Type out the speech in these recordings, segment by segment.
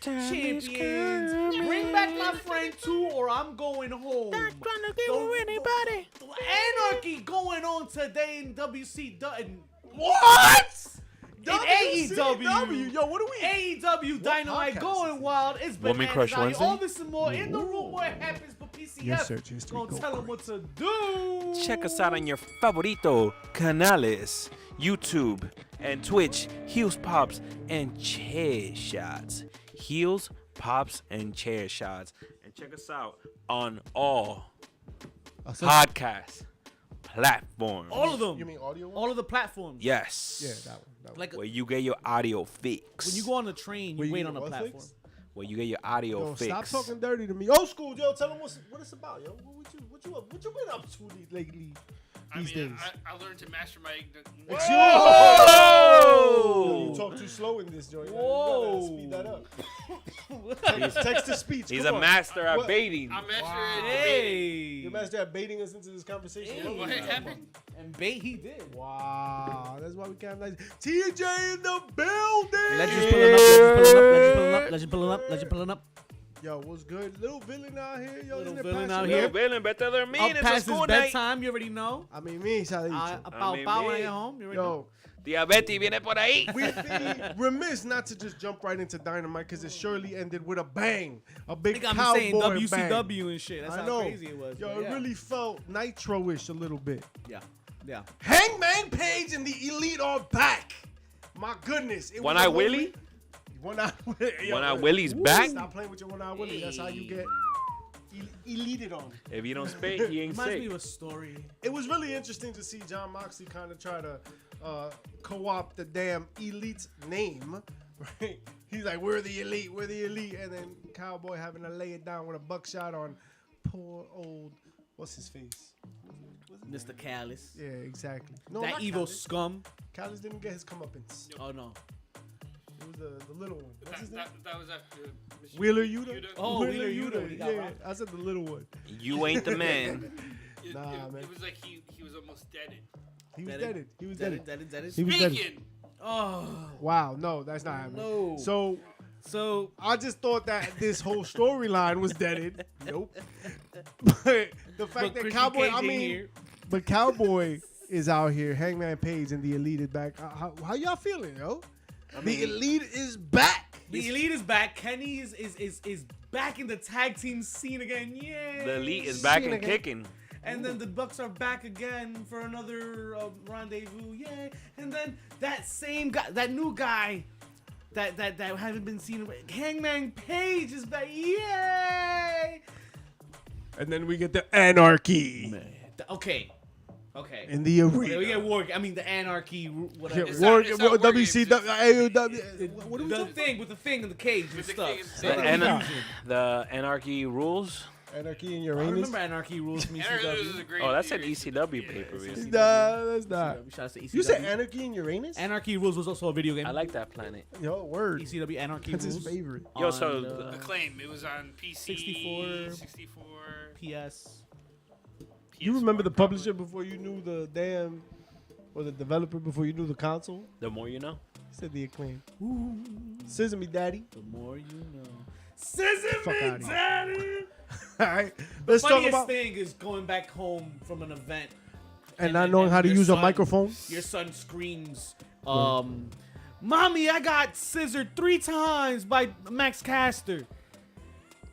Champions. Bring back my friend too, or I'm going home. Not gonna give you anybody. Anarchy going on today in WCW. What? In AEW. Yo, what are we? AEW Dynamite going wild. It's Woman Crush bananas. Wednesday? All this and more in the room where it happens, but PCF gonna tell them what to do. Check us out on your favorito canales, YouTube and Twitch, Heels, Pops, and Chair Shots. Heels, Pops, and Chair Shots. And check us out on all podcast platforms. All of them. You mean audio? All of the platforms. Yes. Yeah, that one. Like where you get your audio fix. when you go on the train, you wait on a platform. where you get your audio Yo, fixed. stop talking dirty to me. Old school, yo. Tell them what it's about, yo. What you been up to lately? These days. I learned to master my. Whoa! You talk too slow in this joint. Whoa. You gotta speed that up. Text to speech. He's Come a on. master at What? baiting. I'm master at Hey. You're master at baiting us into this conversation. Hey. What happened? And bait he did. Wow, that's why we can't like TJ in the building. Let's just pull it up. Let's just pull it up. Let's just pull it up. Yo, what's good? Little villain out here, yo. Little isn't it villain passionate? out Yo, here. Villain, better than me. Up It's a past his school night. bedtime, you already know. I mean, me, Salicho. About mean, when I me. get home, you already know. Yo, Diabetes viene por ahí. we'd be remiss not to just jump right into Dynamite because it surely ended with a bang. A big They got me cowboy saying bang. WCW and shit. That's I how know. crazy it was. Yo, but it yeah. really felt Nitro-ish a little bit. Yeah. Yeah. Hangman Page and the Elite are back. My goodness. It One was Eye a moment- Willie? One Eye Willie. Yo, One Eye Willie's back. Stop playing with your One Eye Willie. That's how you get elited on. If you don't spit, he ain't Reminds me sick. of a story. It was really interesting to see John Moxley kind of try to co-opt the damn Elite's name. Right? He's like, we're the Elite, and then Cowboy having to lay it down with a buckshot on poor old, what's his face? Mr. Callis. Yeah, exactly. No, That not evil Callis. scum. Callis didn't get his comeuppance. Oh, no. It was the little one. What's his name? That was after Mr. Wheeler Yuta? Oh, Wheeler Yuta. He got Yeah, robbed. I said the little one. You ain't the man. It, Nah, man. it was like he was almost deaded. He was Deaded. deaded. He was deaded. That is. He was deaded. Speaking, Oh. Wow, no, that's not happening. No. So So, I just thought that this whole storyline was deaded. Nope. But the fact that Christian Cowboy, Cage I ain't mean, here. but Cowboy is out here. Hangman Page and the Elite is back. How y'all feeling, yo? The Elite is back. The Elite is back. Kenny is back in the tag team scene again. Yay. The Elite is back and again. kicking. And then the Bucks are back again for another rendezvous. Yay. And then that same guy, that new guy that haven't been seen, Hangman Page is back. Yay. And then we get the Anarchy Okay. in the arena. We get War. I mean, the Anarchy, whatever. It's not War Games, WCW, AEW. What are we The talking thing with the thing in the cage and With the stuff. thing The in the- The Anarchy rules. Anarchy in I Uranus? remember Anarchy rules from Anarchy is ECW. a great Oh, that's an series. ECW Yeah, pay-per-view. it's- Nah, that's not. Shout out to ECW. You said Anarchy in Uranus? Anarchy Rules was also a video game. I like that planet. Yo, word. ECW Anarchy That's his Rules. favorite. Yo, on so the Acclaim. It was on PC. 64. 64. PS. You remember the PS1 publisher probably. before you knew the damn, or the developer before you knew the console? the more you know. He said the Acclaim. Scissor me, daddy. The more you know. Scissor Fuck me, outta here. daddy. All right, let's talk Funniest about thing is going back home from an event and not knowing how to your use a son- microphone. Your son screams, "Mommy, I got scissored 3 times by Max Caster."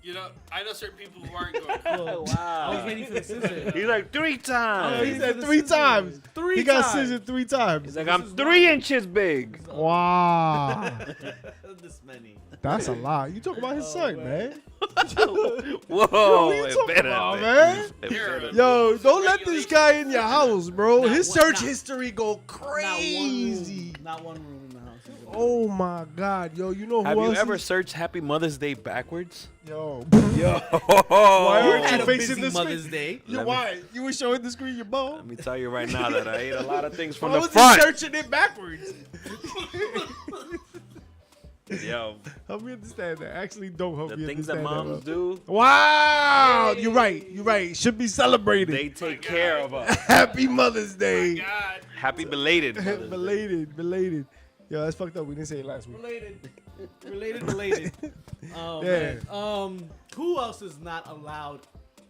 You know, I know certain people who aren't going. I was Wow. waiting for the scissor. He's like 3 He times. said 3 times. 3 He got times. scissored 3 times. He's like, I'm 3 inches big. Wow, This many. that's a lot. You talk about his son, man. Whoa. What you it talking better about, be. man? It They're- better be. Yo, It's a don't let this regulation. guy in your house, bro. Not His one- search not- history go crazy. Not one room in the house. Oh my God, yo, you know who Have else you ever is- searched Happy Mother's Day backwards? Yo, Yo. Why You aren't had you a facing busy the screen? Mother's Day. yo, Let me- why? You were showing the screen your bone? Let me tell you right now that I ate a lot of things from Why the was front. he searching it backwards? Yo, Help me understand that. Actually, don't help the me things that understand moms bro. do, Wow, you're right. You're right. Should be celebrated. they take care of us. Happy Mother's Day. God. Happy belated Mother's Day. belated. Yo, that's fucked up. We didn't say it last week. Related. Oh Yeah. man. Who else is not allowed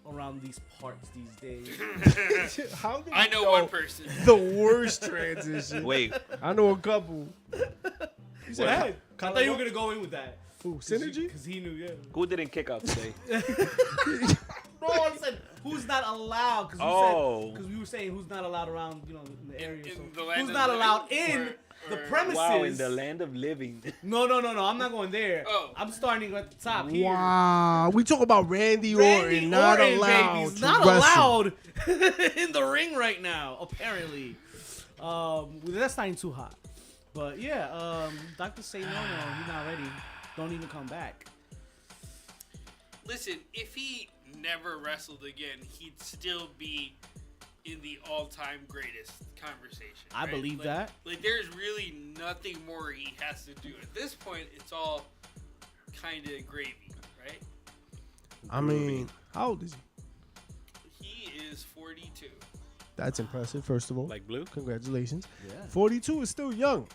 around these parts these days? How did I you know one person. the worst transition? Wait, I know a couple. You said What? I thought you were gonna go in with that. Who, Synergy? Because he knew, yeah. who didn't kick out today? No, I said who's not allowed. Because Oh. we were saying who's not allowed around, in the area. In so the land who's of not living? allowed in the Or- premises? Wow, in the land of living. No. I'm not going there. Oh. I'm starting at the top here. Wow. We talk about Randy Randy Orton not Orton, allowed baby, is to not wrestle. allowed in the ring right now, apparently. That's not even too hot. But yeah, Dr. Say no, he's not ready. Don't even come back. Listen, if he never wrestled again, he'd still be in the all-time greatest conversation. I right? believe Like- that. Like, there's really nothing more he has to do. At this point, it's all kind of gravy, right? I mean, how old is he? He is 42. That's impressive, first of all. Like blue? Congratulations. Yeah. 42 is still young.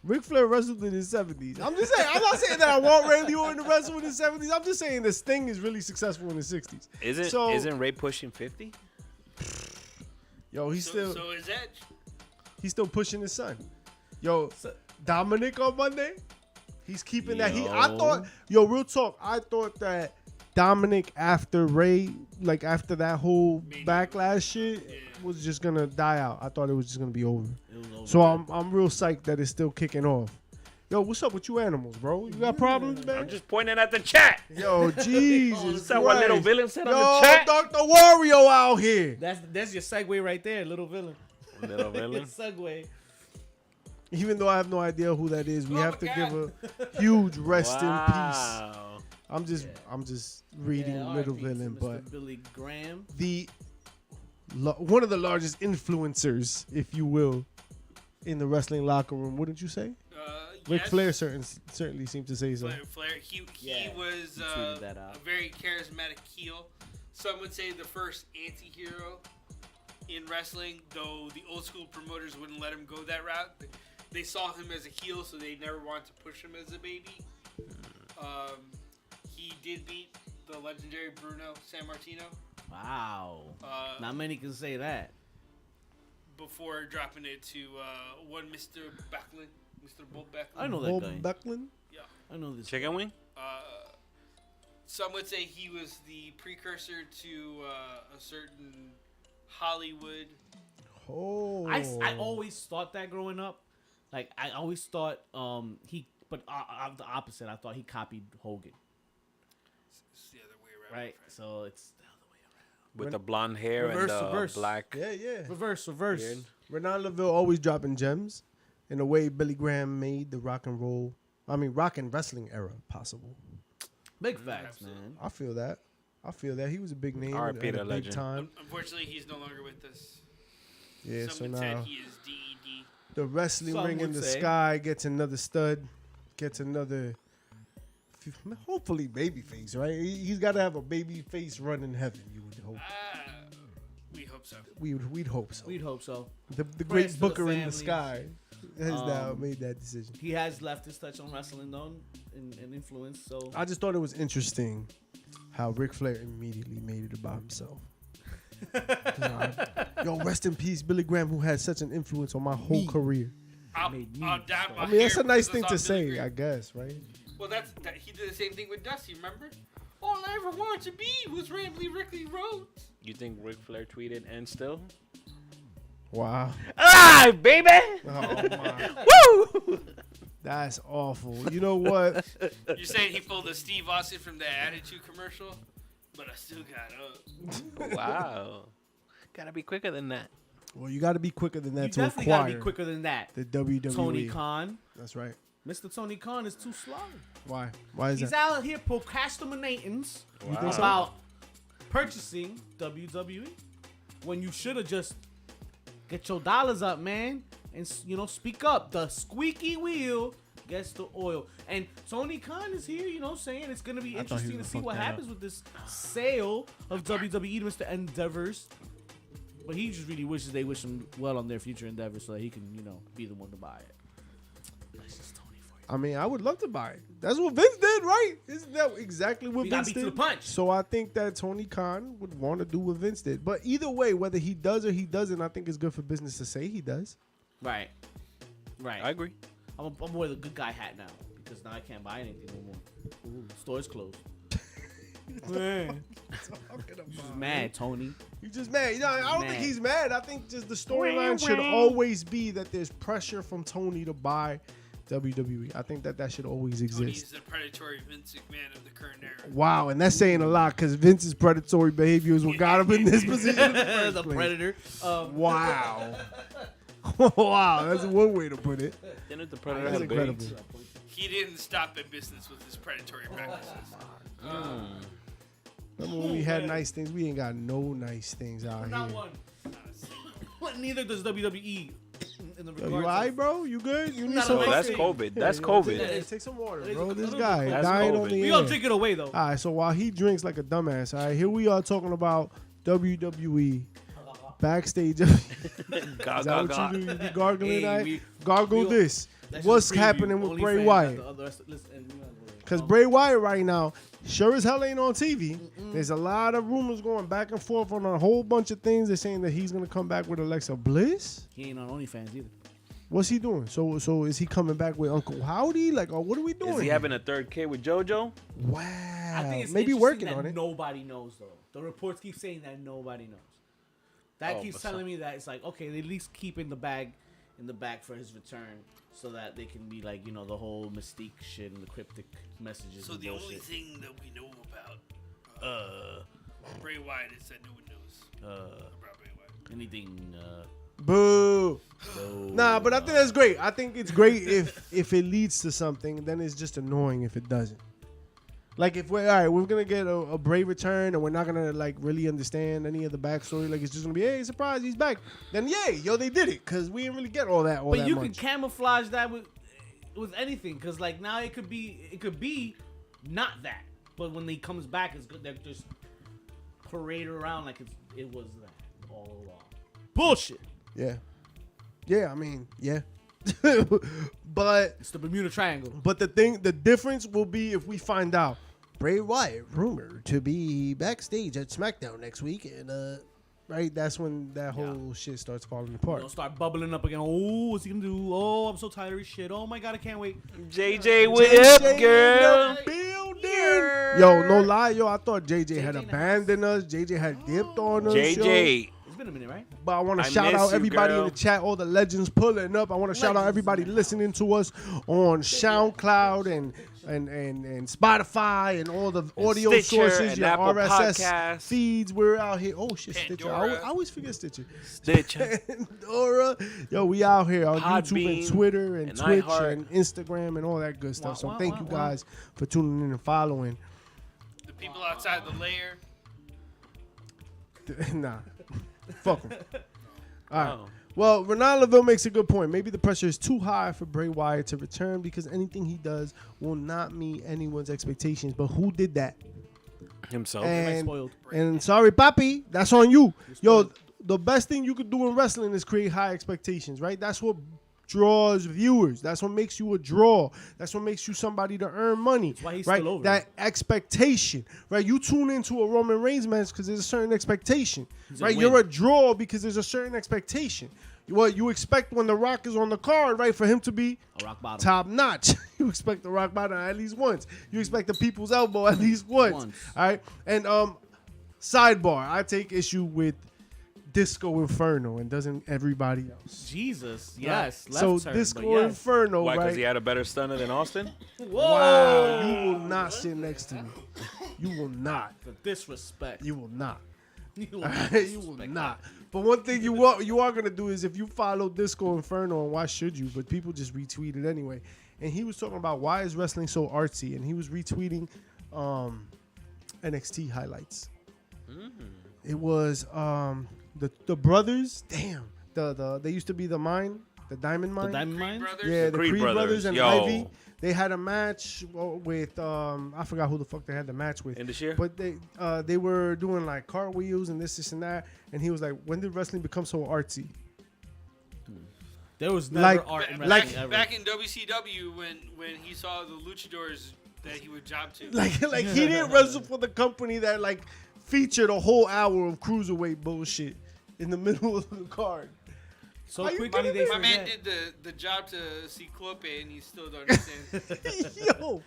Ric Flair wrestled in his 70s. I'm just saying, I'm not saying that I want Randy Orton to wrestle in his 70s. I'm just saying this thing is really successful in his 60s. Isn't Ray pushing 50? Yo, he's So is Edge. still pushing his son. Yo, So- Dominic on Monday, he's keeping that heat. Yo. I thought, yo, real talk, I thought that Dominic after Ray, like after that whole backlash shit, was just gonna die out. I thought it was just gonna be over. It was over. So I'm real psyched that it's still kicking off. Yo, what's up with you animals, bro? You got problems, man? I'm just pointing at the chat. Yo, Jesus Is that what Little Christ. Villain said Yo, on the chat? Dr. Wario out here. That's your segue right there, little villain. Little Villain. Segue. Even though I have no idea who that is, we Oh have to my give a huge rest in peace. Wow. I'm just reading Yeah, Little R.I.P. to Villain, Mr. but Billy Graham. one of the largest influencers, if you will, in the wrestling locker room, wouldn't you say? Ric Yes. Flair certainly seemed to say so. Flair, he Yeah, was he tweeted that out. a very charismatic heel. Some would say the first anti-hero in wrestling, though the old school promoters wouldn't let him go that route. They saw him as a heel, so they never wanted to push him as a baby. He did beat the legendary Bruno Sammartino Wow. Not many can say that. before dropping it to one Mr. Backlund, Mr. Bolt I Backlund. know Bob that guy. Backlund? Yeah. I know this. Chicken wing? Some would say he was the precursor to a certain Hollywood. Oh. I always thought that growing up. Like I always thought but the opposite. I thought he copied Hogan. It's the other way around. Right. my friend. So it's the other way around. With the blonde hair Reverse, and the reverse. black. Yeah. Reverse. beard. Renan LaVille always dropping gems in a way Billy Graham made the rock and wrestling era possible. Big facts, Absolutely. man. I feel that. He was a big name R.I.P. and to a big legend. time. Unfortunately, he's no longer with us. Yeah, so Someone said now he is DED. the wrestling Some ring in would the say. sky gets another stud, gets another, hopefully babyface, right? He's got to have a babyface run in heaven. You would hope. We hope so. We'd hope so. We'd hope so. The Prayers great to the Booker in the families. sky has now made that decision. He has left his touch on wrestling though, and influence. So I just thought it was interesting how Ric Flair immediately made it about himself. Yo, rest in peace, Billy Graham, who had such an influence on my whole career. I'll made me dye my I mean, that's hair a nice because thing I to saw Billy say, Graham. I guess, right? Well, he did the same thing with Dusty. Remember? All I ever wanted to be was Rambly Ricky Rhodes. You think Ric Flair tweeted and still? Wow. Ah, baby! Oh, my. Woo! That's awful. You know what? You're saying he pulled a Steve Austin from the Attitude commercial, but I still got up. Wow. Gotta be quicker than that. Well, you got to be quicker than that you to definitely gotta acquire be quicker than that. the WWE. Tony Khan, That's right. Mr. Tony Khan is too slow. Why? Why is He's that? out here procrastinating You think so? about purchasing WWE when you should have just get your dollars up, man, and speak up. The squeaky wheel gets the oil. And Tony Khan is here, saying it's gonna be I thought he interesting to was see gonna what fuck that happens with this sale of WWE to Mr. Endeavors. But he just really wishes they wish him well on their future endeavors so that he can, be the one to buy it. That's just Tony for you. I mean, I would love to buy it. That's what Vince did, right? Isn't that exactly what You gotta Vince beat to did? the punch. So I think that Tony Khan would want to do what Vince did. But either way, whether he does or he doesn't, I think it's good for business to say he does. Right. I agree. I'm wearing the good guy hat now because now I can't buy anything no more. Ooh, store's closed. Man, just mad, Tony. He's just mad. I don't think Mad. he's mad. I think just the storyline should always be that there's pressure from Tony to buy WWE. I think that should always Tony's exist. the predatory Vince McMahon of the current era. Wow, and that's saying a lot because Vince's predatory behavior is what got him in this position. in the first The place. Predator. Wow. Wow, that's one way to put it. Didn't the Predator That's have incredible. baits? He didn't stop in business with his predatory practices. Remember when we had nice things? We ain't got no nice things out Not here. one. Neither does WWE. In the Yo, you regards alright, of- bro? You good? You need Not some. a Oh, that's thing. COVID. That's Yo, COVID. Take some water, It is bro. a This little guy bit That's died on COVID. the We air. gonna drink it away though. All right, so while he drinks like a dumbass, all right, here we are talking about WWE backstage. Is that what you do? You be gargling Hey, that? we- Gargle we- this. That's What's just preview. happening with Only Bray fans, Wyatt? not the other rest- listen, and we gonna go there. Because Bray Wyatt right now, sure as hell ain't on TV. There's a lot of rumors going back and forth on a whole bunch of things. They're saying that he's going to come back with Alexa Bliss. He ain't on OnlyFans either. What's he doing? So is he coming back with Uncle Howdy? Like, what are we doing? Is he having a third kid with JoJo? Wow. I think it's Maybe interesting working that on it. Nobody knows though. The reports keep saying that nobody knows. That Oh, keeps but telling me that it's like okay, they at least keep in the bag, in the back for his return, so that they can be like the whole mystique shit and the cryptic messages. So and the only bullshit. thing that we know about Bray Wyatt is that no one knows about Bray Wyatt. Anything. Boo. So, Nah, but I think that's great. I think it's great if it leads to something. Then it's just annoying if it doesn't. Like if we're all right, we're gonna get a Bray return, and we're not gonna like really understand any of the backstory. Like it's just gonna be, hey, surprise, he's back. Then yay, yo, they did it because we didn't really get all that. But that you much. can camouflage that with anything, because like now it could be not that, but when he comes back, it's good. They're just parade around like it was that all along. Bullshit. Yeah. Yeah, I mean, yeah. but It's the Bermuda Triangle. the difference will be if we find out Bray Wyatt rumored to be backstage at SmackDown next week, and right, that's when that whole shit starts falling apart. They'll start bubbling up again. Oh, what's he gonna do? Oh, I'm so tired of his shit. Oh my god, I can't wait. JJ, what up, JJ girl? in the building. Yo, no lie, yo, I thought JJ had JJ in the abandoned us. JJ had dipped on us. Yo. JJ. It's been a minute, right? But I want to I shout miss out you, everybody in girl. the chat, all the legends pulling up. I want to shout out Legends, everybody man. listening to us on SoundCloud and Spotify and all the audio Stitcher sources, and your Apple RSS Podcasts. feeds. We're out here. Oh shit, Stitcher. Pandora. I always forget Stitcher. Stitcher. Pandora. Yo, we out here on YouTube and Podbean Twitter and and Twitch iHeart. and Instagram and all that good stuff. So Wow, thank wow, you wow. guys for tuning in and following. The people outside the lair. Nah, fuck 'em. All right. Oh. Well, Renan Laville makes a good point. Maybe the pressure is too high for Bray Wyatt to return because anything he does will not meet anyone's expectations. But who did that? Himself. And, spoiled. and sorry, Papi, that's on you. Yo, spoiled. the best thing you could do in wrestling is create high expectations, right? That's what draws viewers. That's what makes you a draw. That's what makes you somebody to earn money. That's why he's right? still over. That expectation, right? You tune into a Roman Reigns match because there's a certain expectation, a right? win. You're a draw because there's a certain expectation. What you expect when The Rock is on the card, right? For him to be A rock bottom. top notch. You expect the Rock Bottom at least once. You expect the People's Elbow at least once. Once. All right. And sidebar, I take issue with Disco Inferno, and doesn't everybody else? Jesus. Yes. Right. So left turn, Disco but yes. Inferno, Why? Because right? he had a better stunner than Austin? Wow, you will not sit next to me. You will not. The disrespect. You will not. You will You will not. But one thing you are gonna do is if you follow Disco Inferno, and why should you? But people just retweet it anyway. And he was talking about why is wrestling so artsy, and he was retweeting NXT highlights. It was the brothers. Damn, they used to be the Diamond Mine. The Diamond Mine? Brothers. Yeah, the Creed Creed brothers brothers, and yo. Ivy. They had a match with I forgot who the fuck they had the match with. In this year? But they were doing like cartwheels and this and that. And he was like, when did wrestling become so artsy? There was never Like- art in Back, wrestling ever. back in WCW when he saw the luchadors that he would job to. Like he didn't wrestle for the company that like featured a whole hour of cruiserweight bullshit in the middle of the card. so Are you quickly kidding they me? My man forget. did the job to Ciclope and he still don't understand. Yo,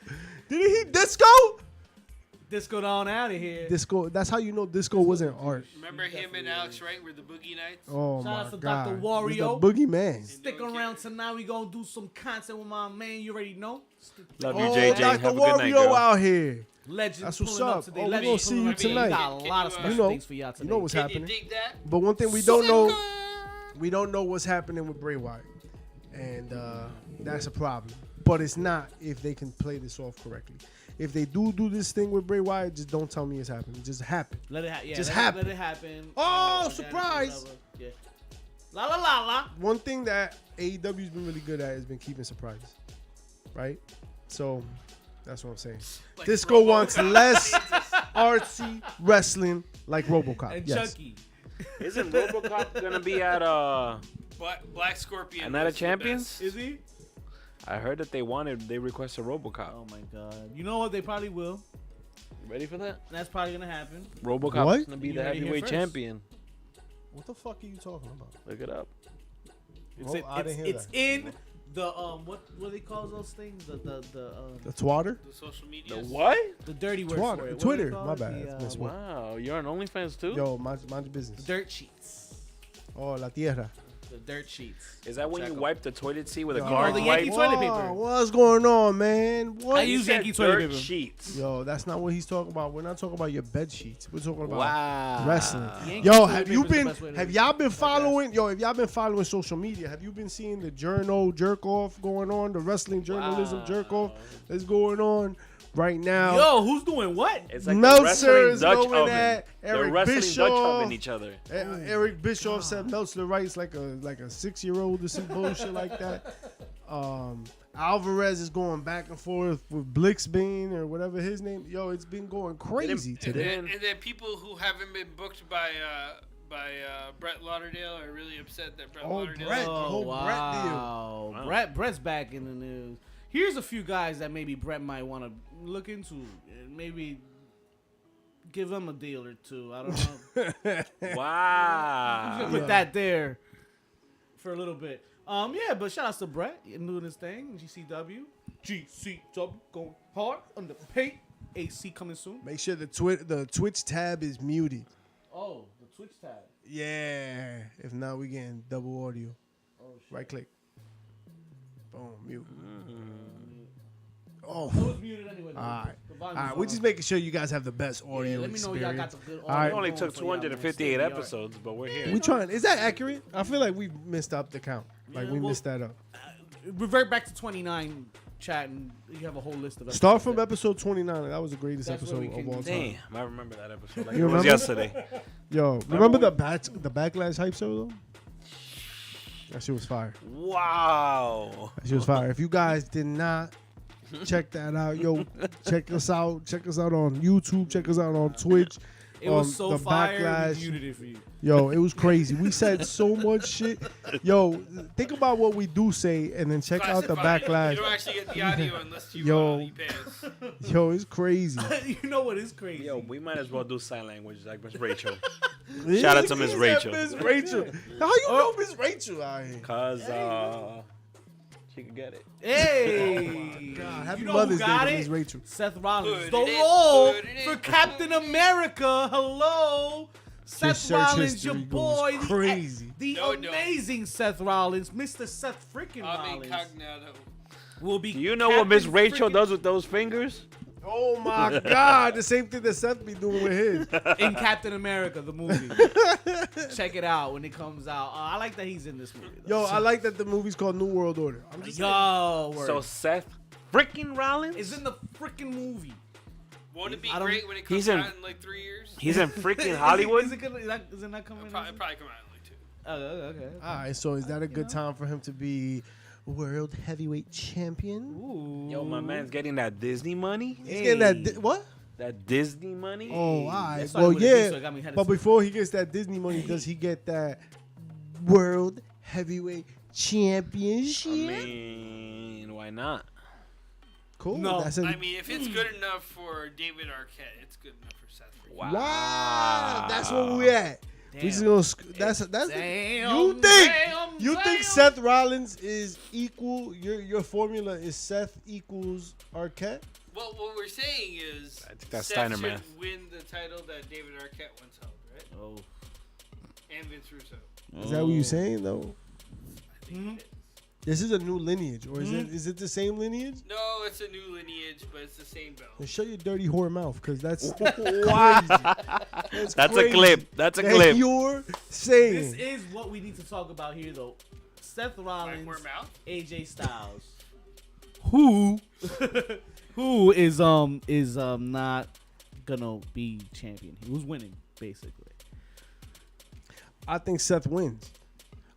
did he disco? Disco down out of here. Disco. That's how you know disco wasn't art. Remember him and Alex Wright were the Boogie Nights? Oh Shout out my to god, Dr. He's Wario. the boogeyman. Stick No one around cares. tonight. We gonna do some content with my man. You already know. Love you, Oh, JJ. Dr. Have a good night, Wario girl. out here. Legends That's what's pulling up. up today. Oh, we Legends gonna see pulling you up today. tonight. We got a lot of You special know- things for y'all today. You know what's Can you happening. dig that? But one thing we don't know, we don't know what's happening with Bray Wyatt, and that's a problem. but it's not if they can play this off correctly. If they do this thing with Bray Wyatt, just don't tell me it's happening. Just happen. Let it happen. Yeah, Just let happen. Let it happen. Oh, Organic, surprise. whatever. Yeah. La la la la. One thing that AEW's been really good at has been keeping surprises, right? So that's what I'm saying. Like Disco Robo wants Cop. less artsy wrestling like RoboCop. And Yes. Chucky. Isn't RoboCop gonna be at Black Scorpion. Night of was the Champions? best. Is he? I heard that they requested RoboCop. Oh my god. You know what? They probably will. You ready for that? That's probably gonna happen. RoboCop What? is gonna be You the heard it here heavyweight first. champion. What the fuck are you talking about? Look it up. It's, I didn't hear it's that. in the what do they call those things? The The twatter? The social The media. what? the dirty word Twatter. for it. What do Twitter. they call My it? bad. The, That's what- Wow, you're on OnlyFans too? Yo, mind your business. dirt sheets. Oh, La Tierra. The dirt sheets. Is that when Check you 'em. wipe the toilet seat with a Yo, garden the Yankee wipe? toilet paper. What's going on, man? I What? use You said Yankee toilet dirt paper. sheets. Yo, that's not what he's talking about. We're not talking about your bed sheets. We're talking about Wow. wrestling. Yankee Yo, toilet have paper you is the been? best way to Have do y'all it. been following? Yo, if y'all been following social media, have you been seeing the journal jerk off going on? The wrestling journalism jerk off that's going on right now. Yo, who's doing what? It's like Meltzer the wrestling is Dutch going oven. at They're Eric wrestling Dutch Bischoff. oven each other. Eric Bischoff said Meltzer writes like a 6-year-old or some bullshit like that. Alvarez is going back and forth with Blixbane or whatever his name. Yo, it's been going crazy And today. then people who haven't been booked by Brett Lauderdale are really upset that Brett Oh, Lauderdale. Brett. The whole Brett deal. wow. Brett's back in the news. Here's a few guys that maybe Brett might want to look into and maybe give them a deal or two. I don't know. I'm Wow. gonna put that there for a little bit. Yeah, but shout out to Brett doing his thing. GCW going hard on the paint. AC coming soon. Make sure the Twitch tab is muted. Oh, the Twitch tab. Yeah. If not, we getting double audio. Oh shit. Right click. Boom, mute. It Oh. was muted anyway. All right. The All volume right, was we're on. just making sure you guys have the best audio Yeah, let me know y'all got experience. the good audio. All right. It only going took for y'all, man. 258 Stay in the yard. episodes, but we're here. We trying. Is that accurate? I feel like we messed up the count. Like Yeah, we well, missed that up. Revert back to 29 chat and you have a whole list of Start episodes from there. episode 29. That was the greatest That's where episode we of can- all time. Damn, I remember that episode like You it was remember? yesterday. Yo, remember the backlash hype show though? That shit was fire. Wow. That shit was fire. If you guys did not check that out, yo, check us out. Check us out on YouTube. Check us out on Twitch. It was so the fire. backlash. We muted it for you. Yo, it was crazy. We said so much shit. Yo, think about what we do say and then check out the Classified. backlash. You don't actually get the audio unless you, Yo. you pay us. Yo, it's crazy. You know what is crazy? Yo, we might as well do sign language like Miss Rachel. Shout out to Miss Rachel. Miss Rachel. How you know Miss Rachel out here? Cause she could get it. Hey! God, happy you know Mother's who Day got to it? Miss Rachel. Seth Rollins. Put The it in, role put it in, for put Captain it in. America. Hello. Seth search Rollins, your history boy. goes crazy. The No, no. amazing Seth Rollins. Mr. Seth freaking I'm Rollins. incognito. Will be Do you know what Miss Captain Rachel freaking- does with those fingers? Oh my God, the same thing that Seth be doing with his. in Captain America, the movie. Check it out when it comes out. I like that he's in this movie. Yo, I like that the movie's called New World Order. I'm just Yo, word. So Seth freaking Rollins is in the freaking movie. Won't it be I don't- great when it He's comes in- out in like 3 years? He's in freaking Hollywood. Is it not coming? It'll probably come out in like 2. Oh, okay. All right, so is that a good time for him to be world heavyweight champion? Ooh. Yo, my man's getting that Disney money. He's getting that what? That Disney money. Oh, all right. That started Well, with a D, yeah. so it got me headed But to- before he gets that Disney money, does he get that world heavyweight championship? I mean, why not? Cool. No. That's a, I mean, if it's good enough for David Arquette, it's good enough for Seth. Freaking wow. That's where we at. We just Damn. gonna that's Damn, you think damn, you think damn. Seth Rollins is equal? Your formula is Seth equals Arquette. Well, what we're saying is I think that's Seth Steiner should math. win the title that David Arquette once held, right? Oh. And Vince Russo. Is that what you're saying though? I think it is. This is a new lineage, or is it the same lineage? No, it's a new lineage, but it's the same belt. Then shut your dirty whore mouth, because that's Wow. crazy. That's a crazy clip. That's a that clip. You're This saying is what we need to talk about here, though. Seth Like Rollins, more mouth? AJ Styles. who who is not gonna be champion? Who's winning, basically? I think Seth wins.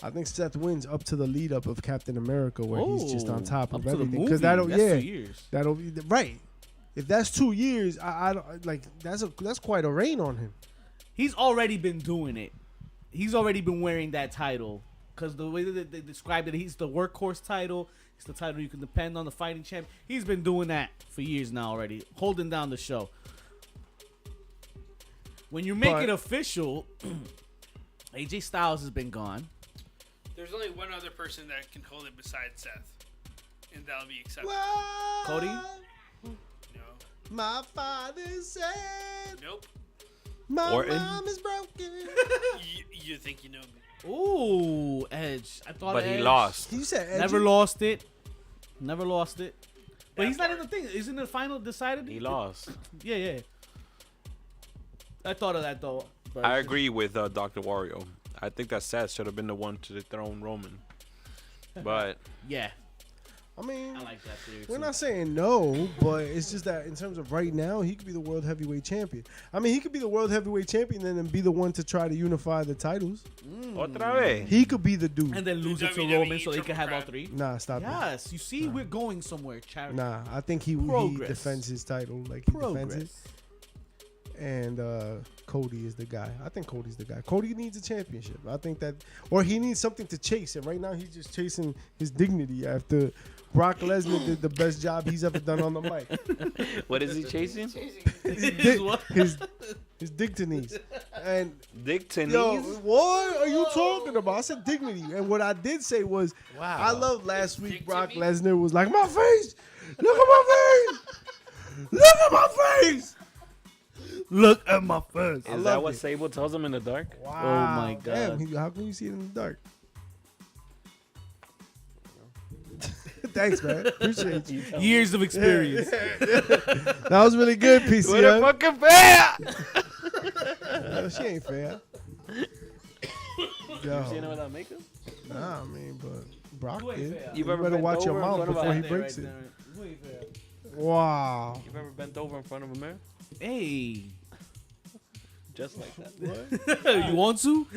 I think Seth wins up to the lead up of Captain America, where he's just on top of up to the everything. movie. Because that'll That's 2 yeah, years. that'll be right. If that's 2 years, I don't like that's quite a reign on him. He's already been doing it. He's already been wearing that title because the way that they described it, he's the workhorse title. It's the title you can depend on, the fighting champ. He's been doing that for years now already, holding down the show. When you make it official, AJ Styles has been gone. There's only one other person that can hold it besides Seth, and that'll be acceptable. Cody? No. My father said, Nope. my Orton? mom is broken. You think you know me? Ooh, Edge. I thought But Edge he lost. You said Edgy? Never lost it. Never lost it. But That he's not in part. the thing. Isn't the final decided? He lost. Yeah. I thought of that though. But I agree with Dr. Wario. I think that Seth should have been the one to dethrone Roman. But Yeah, I mean, I like that theory. we're too. not saying no, but it's just that in terms of right now, he could be the world heavyweight champion. I mean, he could be the world heavyweight champion and then be the one to try to unify the titles. otra vez. He could be the dude. And then lose it to WWE Roman so they can have all Triple three. Nah, stop it. Yes, you see, we're going somewhere, Charity. Nah, I think he Progress. defends his title like he defends it. Progress. And Cody is the guy. I think Cody's the guy. Cody needs a championship. I think that, or he needs something to chase. And right now, he's just chasing his dignity after Brock Lesnar did the best job he's ever done on the mic. What is he chasing? His dignity. And Dick to yo, knees? what are you talking about? I said dignity. And what I did say was, Wow. I love last week Dick to Brock me? Lesnar was like, my face. Look at my face. Look at my face. Look at my face. Is loved that what it. Sable tells him in the dark? Wow. Oh my God. Damn, how can you see it in the dark? Thanks, man. Appreciate you. Years of experience. That was really good, What a PCM. fucking fair! No, she ain't fair. You seen it Yo, without makeup? nah, I mean, but Brock You ain't did. fair. You You've ever better bent watch your over in mouth front of before a- he Right breaks there, it. right there. Wait there. Wow. You've ever bent over in front of a mirror? Hey, Just like that. you want to?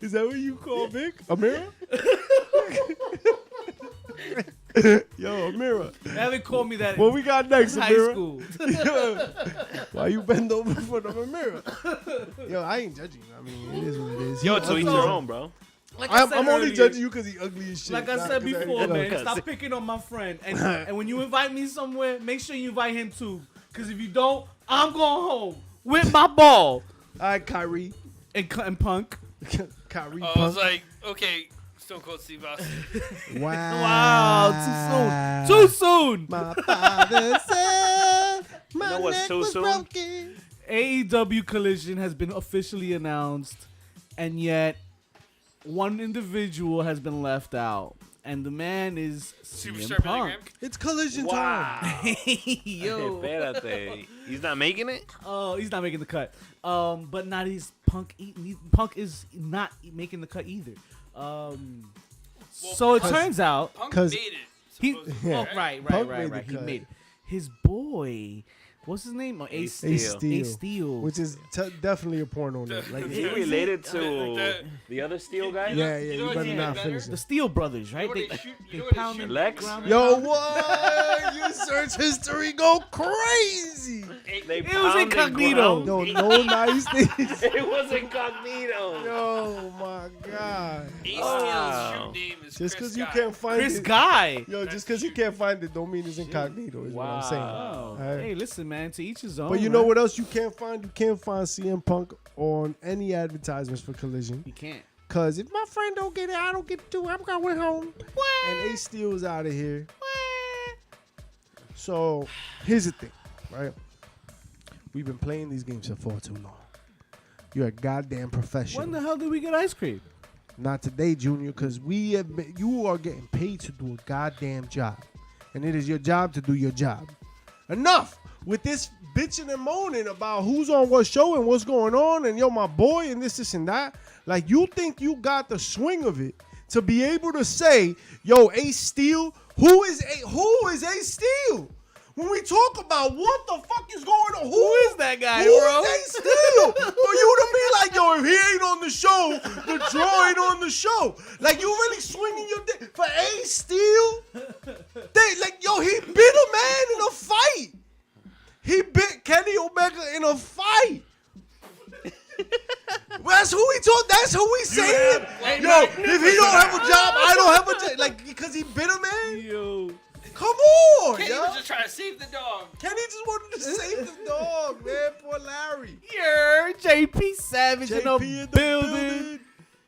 Is that what you call Vic? A mirror? Yo, a mirror. They haven't called me that What we got next, in a high mirror? school. Why you bend over in front of a mirror? Yo, I ain't judging. I mean, it is what it is. Yo, You to each also- their own, bro. Like I said I'm only earlier, judging you because he ugly as shit. Like I not said 'cause before, you know, man, 'cause stop it- picking on my friend. And when you invite me somewhere, make sure you invite him too. Because if you don't, I'm going home with my ball. All right, Kyrie. And Punk. Kyrie Oh, I Punk. was like, okay, Stone Cold Steve Austin. Wow, too soon. My father said my know what's neck too was soon? broken. AEW Collision has been officially announced, and yet one individual has been left out, and the man is CM Superstar Billy Graham. Punk. It's collision time. Yo, Espérate. He's not making it? oh, he's not making the cut. But not his Punk. Punk is not making the cut either. So it turns out Punk 'Cause made it. he. supposedly, Oh, right. Punk made the He cut. made it. His boy. What's his name? Oh, Ace Steel. Ace Steel. Ace Steel. Which is definitely a porno name. Like, Is he Is related Like to that. the other steel guy? yeah, you know you what better he not did finish better? the it. Steel Brothers, right? You know what They they shoot- you they know what they pound shoot? Lex? ground- Yo, what? You search history, go crazy. They It was pounded incognito. ground. Yo, no nice things. It was incognito. Yo, my God. Ace Wow. Steel's shoot name is Just Chris because you Guy. can't find Chris it. Guy. Yo, just because you can't find it don't mean it's incognito, is what I'm saying. Oh, Alright. hey, listen, man. To each his own. But you know man. what else you can't find? You can't find CM Punk on any advertisements for Collision. You can't. Because if my friend don't get it, I don't get to do it. I'm going home. And Ace Steel's out of here. So here's the thing, right? We've been playing these games for far too long. You're a goddamn professional. When the hell did we get ice cream? Not today, Junior, because you are getting paid to do a goddamn job. And it is your job to do your job. Enough with this bitching and moaning about who's on what show and what's going on and yo, my boy, and this and that. Like, you think you got the swing of it to be able to say, yo, Ace Steel, who is Ace Steel? When we talk about what the fuck is going on, who is that guy, who bro? is Ace Steel? For you to be like, yo, if he ain't on the show, the draw ain't on the show. Like, you really swinging your dick for Ace Steel? Yo, he bit a man in a fight. He bit Kenny Omega in a fight. That's who we told. That's who we saying. Yo, if he don't have a job, I don't have a job. Like, because he bit a man? Yo. Come on, Kenny yo. was just trying to save the dog. Kenny just wanted to save the dog, man. Poor Larry. You're JP Savage in JP the in the building.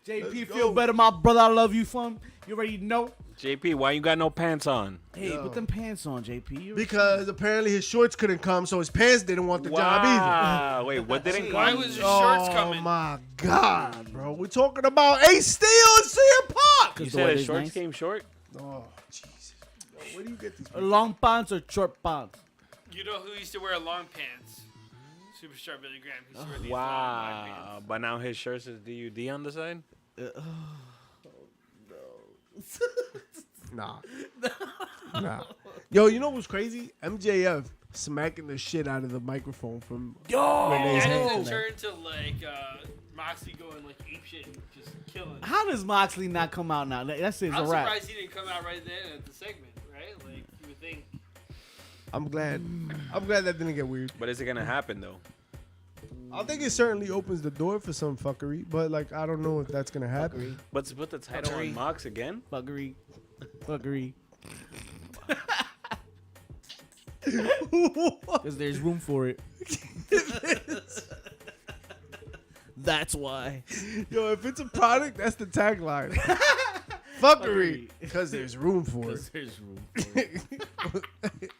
JP, Let's feel go. better, my brother. I love you, fam. You already know. JP, why you got no pants on? Hey, Yo. put them pants on, JP. Because apparently his shorts couldn't come, so his pants didn't want the job Wow. Wait, what didn't Why come? was his either. shorts coming? Oh my God, bro. We're talking about Ace Steel and CM Punk. You the said weather's his shorts nice. came short? Oh, Jesus. Yo, where do you get these? Long pants or short pants? You know who used to wear long pants? Superstar Billy Graham. He used to wear these long Wow. pants. But now his shirts is DUD on the side? Nah. Nah. Yo, you know what's crazy? MJF smacking the shit out of the microphone from Renee's That hand is a tonight. turn to like Moxley going like ape shit and just killing. How does Moxley not come out now? That's it. It's I'm a wrap. surprised he didn't come out right then at the segment, right? Like you would think. I'm glad that didn't get weird. But is it going to happen, though? I think it certainly opens the door for some fuckery, but like I don't know if that's gonna happen. But to put the title Fuckery. on Mox again? Buggery. Buggery. Because there's room for it. That's why. Yo, if it's a product, that's the tagline. Fuckery, because there's room for it. There's room for it.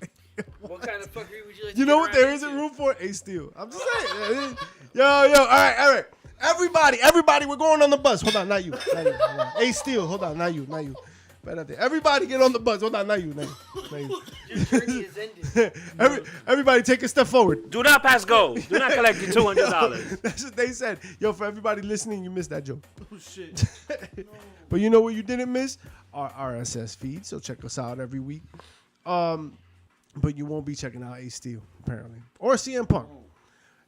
What kind of fuckery would you like? You to know get what there around isn't into? room for? Ace Steel. I'm just saying. Yo, all right. Everybody, we're going on the bus. Hold on, not you. Hold on. Ace Steel, hold on, not you. Right out there. Everybody get on the bus. Hold on, not you. Your journey is ended. Everybody take a step forward. Do not pass go. Do not collect your $200. That's what they said. Yo, for everybody listening, you missed that joke. Oh, shit. But you know what you didn't miss? Our RSS feed. So check us out every week. But you won't be checking out Ace Steel, apparently. Or CM Punk.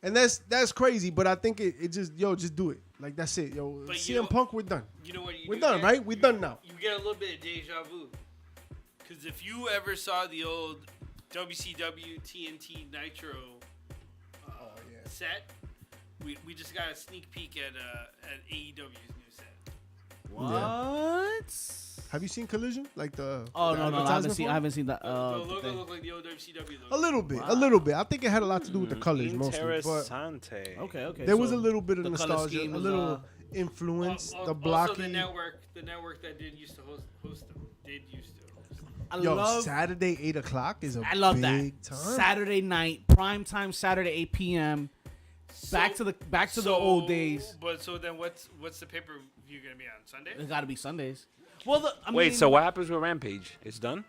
And that's crazy, but I think it just do it. Like, that's it. Yo, But CM Punk, we're done. You know what? You We're do done, get? right? We're done now. You get a little bit of deja vu. Because if you ever saw the old WCW TNT Nitro set, we just got a sneak peek at AEW's new set. What? Have you seen Collision? Like the Oh, the no. I advertisement haven't for it? seen that. The logo thing. looked like the old WCW A logo. little bit. I think it had a lot to do with the colors mostly. But Interessante. Okay. there was so a little bit of the color nostalgia, scheme a was, little influence, Also the the blocking. network that did used to host them. Did used to host them. I Yo, love Saturday 8 o'clock is a I love big that. time. Saturday night, prime time, Saturday 8 p.m. Back to the old days. But so then what's the pay-per-view gonna be on Sunday? It got to be Sundays. Well, Wait, so what happens with Rampage? It's done?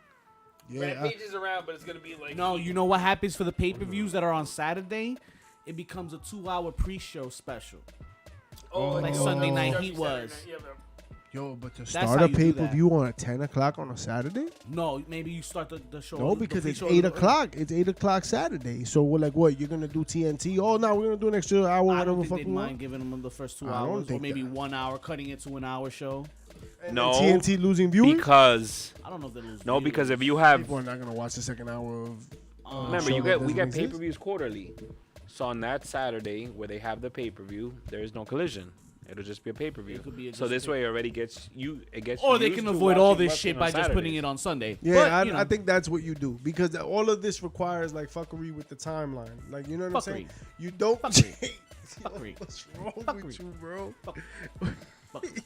Yeah, Rampage is around, but it's gonna be like No, you know what happens for the pay-per-views that are on Saturday? It becomes a 2-hour pre-show special. Like Sunday Night WWE Heat Saturday was. Night, yeah, bro. yo, but to That's start how a you do that. pay-per-view on a 10 o'clock on a Saturday? No, maybe you start the show. No, the because it's pre-show 8 a little o'clock. It's 8 o'clock Saturday. So we're like, what? You're gonna do TNT? Oh no, we're gonna do an extra hour, I whatever don't the think fuck they'd we mind want. giving them the first 2 I don't hours, or think maybe that. 1 hour, cutting it to an hour show. And No, then TNT losing viewers. Because I don't know if they lose. no, viewers. because if you have People are not gonna watch the second hour of. remember show we that get doesn't pay exist? per views quarterly. So on that Saturday where they have the pay per view, there is no collision. It'll just be a pay per view. It could be So just this a- way it already gets you. It gets. Or you they used can to avoid all watching this wrestling shit by on just putting Saturdays. it on Sunday. Yeah, But, I, you know, I think that's what you do because all of this requires like fuckery with the timeline. Like you know what I'm Fuckery. saying? You don't. Fuckery. Yo, Fuckery. what's wrong Fuckery. with you, bro? Fuckery.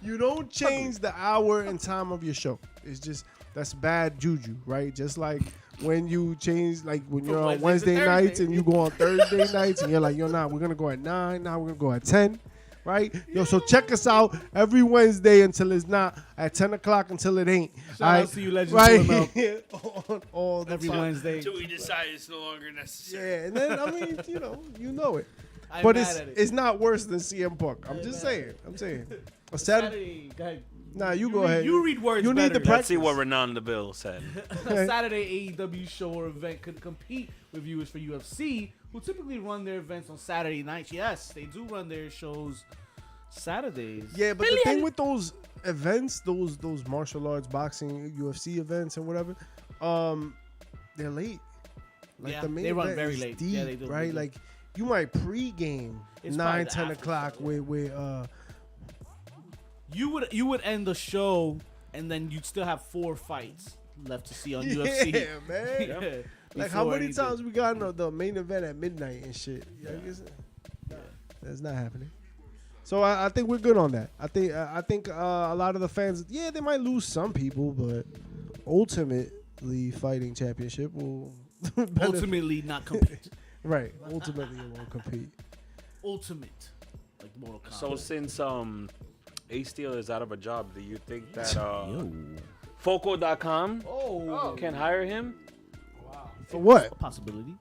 You don't change the hour and time of your show. It's just that's bad juju, right? Just like when you change, like when you're on Wednesday Wednesday to nights Thursday. and you go on Thursday nights and you're like, yo, nah, we're gonna go at 9. Now we're gonna go at 10. Right? Yo, so check us out every Wednesday until it's not at 10 o'clock until it ain't. Shout out to you, Legends right? Philip on all the every time. Wednesday. Until we decide it's no longer necessary. Yeah, and then I mean, you know it. I'm But mad at it. it's not worse than CM Punk. I'm just saying. I'm saying. A Saturday. Go ahead. Nah, you go ahead. You read words You need better. the Let's see what Renan DeVille said. A Saturday AEW show or event could compete with viewers for UFC, who typically run their events on Saturday nights. Yes, they do run their shows Saturdays. Yeah, but the thing with those events, those martial arts, boxing, UFC events, and whatever, they're late. Like Yeah, the main they run event very is late. deep, Yeah, they do, right? they do. Like you might pre-game It's 9, probably 10 the o'clock after with You would end the show and then you'd still have 4 fights left to see on UFC. yeah, man. Like how Before many anything. times we got the main event at midnight and shit? Yeah, that's not happening. So I think we're good on that. I think a lot of the fans, yeah, they might lose some people, but ultimately, fighting championship will benefit. Ultimately not compete. Right. Ultimately, it won't compete. Ultimate. Like Mortal Kombat. So since A Steel is out of a job, do you think that Foco.com can hire him For what? a possibility.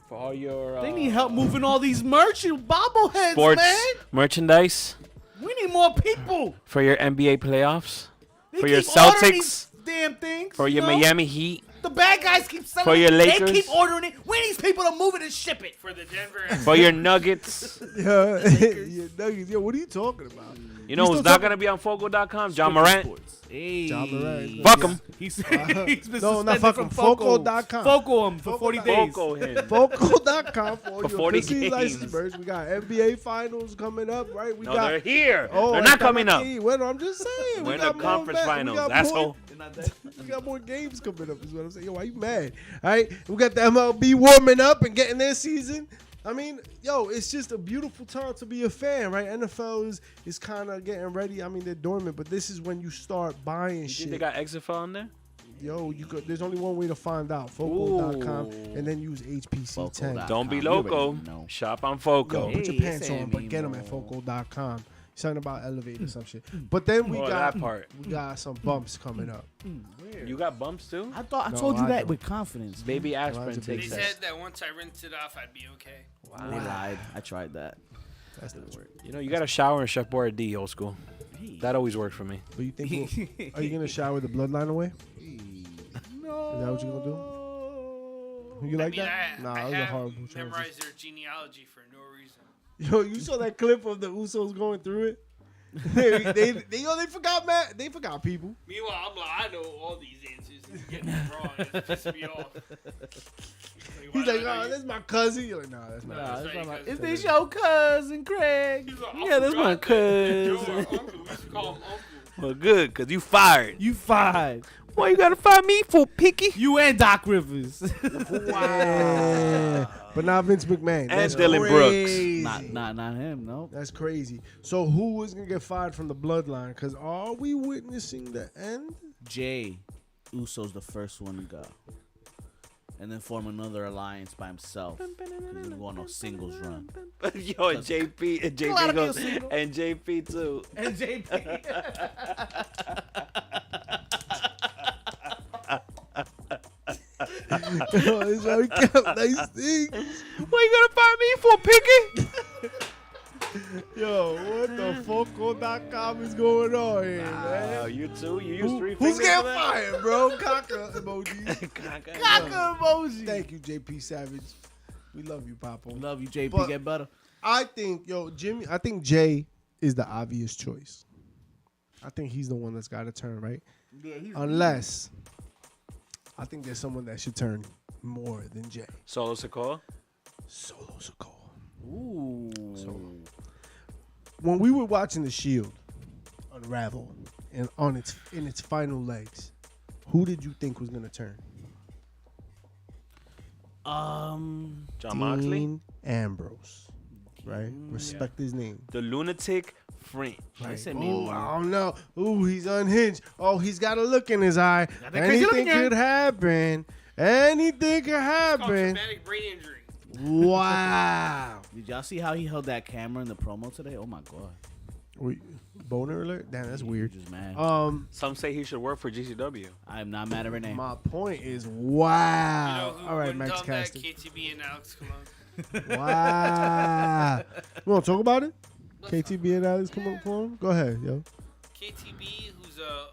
for all your They need help moving all these bobbleheads, sports man. merchandise, We need more people. for your NBA playoffs, They for your keep ordering Celtics, these damn things. for you your know? Miami Heat. The bad guys keep selling For your it. Lakers. They keep ordering it. We need these people to move it and ship it. For the Denver. For your Nuggets. Yeah, Nuggets. Yo, what are you talking about? You know who's not going to be on Foco.com? John Morant. Hey. John Morant. Fuck him. He's been No, not suspended fuck from him. Foco. Foco.com. Foco him for 40 days. Foco him. Foco.com for all For your 40 pussy games. license merch. We got NBA finals coming up, right? We No, got they're here. Oh, they're not está coming up. aquí. Well, I'm just saying. We're we in got the more conference we finals, got asshole. We got more games coming up, is what I'm saying. Yo, why you mad? All right, we got the MLB warming up and getting their season. I mean, yo, it's just a beautiful time to be a fan, right? NFL is kind of getting ready. I mean, they're dormant, but this is when you start buying You shit. think they got XFL on there? Yo, there's only one way to find out. Foco.com, Ooh. and then use HPC 10. Foco.com. Don't be You already loco. know. Shop on Yo, Foco. put your Hey, pants Sammy on, but get them at Mo. Foco.com. Something about Elevate or some shit. But then we Oh, got that part. some bumps coming up. You got bumps too? I thought I No, told you I that don't. with confidence. Baby Mine's aspirin a big takes They that. said that once I rinsed it off, I'd be okay. They lied. I tried that. That's not work. You know, you got to shower and Chef Boyardee, old school. Hey. That always worked for me. But you think are you gonna shower the bloodline away? No. Is that what you gonna do? You like I mean, that? Nah, I that was a have horrible transition. memorized their genealogy for no reason. Yo, you saw that clip of the Usos going through it? they forgot people. Meanwhile, I'm like, I know all these answers. And you're getting it wrong. It's pissing me off. He's like, oh, that's my cousin. You're like, nah, that's not. Nah, That's that's right, not my, because- is this your cousin, Craig? He's like, I Yeah, that's my forgot that. Yo, cousin. our uncle. We used to call him uncle. Well, good, because you fired. You fired. Why you got to fire me for, Picky? You and Doc Rivers. Yeah. But not Vince McMahon. That's Dylan Brooks. crazy. not him, no. That's crazy. So who is gonna get fired from the bloodline? Because are we witnessing the end? Jay Uso's the first one to go. And then form another alliance by himself. He's gonna go on a singles run. Yo, and JP, and Glad JP I'm goes, single. and JP too. And JP. Yo, it's already kept nice things. What you gonna fire me for, Picky? Yo, what the Foco.com is going on here, man? You too? You use three Who's fingers getting for that? fired, bro? Caca emoji. Caca emoji. Thank you, JP Savage. We love you, Papo. Love you, JP. But- Get better. I think, I think Jay is the obvious choice. I think he's the one that's got to turn, right? Unless I think there's someone that should turn more than Jay. Solo Sokoa? Solo Sokoa. Ooh. When we were watching The Shield unravel and in its final legs, who did you think was gonna turn? John Moxley? Dean Ambrose, right? Respect his name. The lunatic French. I said Oh, me. I don't know. Ooh, he's unhinged. Oh, he's got a look in his eye. Got that crazy look Anything again. could happen. Anything could Called happen. traumatic brain injury. Wow. Did y'all see how he held that camera in the promo today? Oh my god. Wait, boner alert? Damn, that's weird. Just mad. Some say he should work for GCW. I am not mad at Renee. My point is, You wow. know who All right, wouldn't Max tell him that? Caster. KTB and Alex Colon. Wow. You want to talk about it? No, KTB and Alex come up for him? Go ahead, yo. KTB, who's a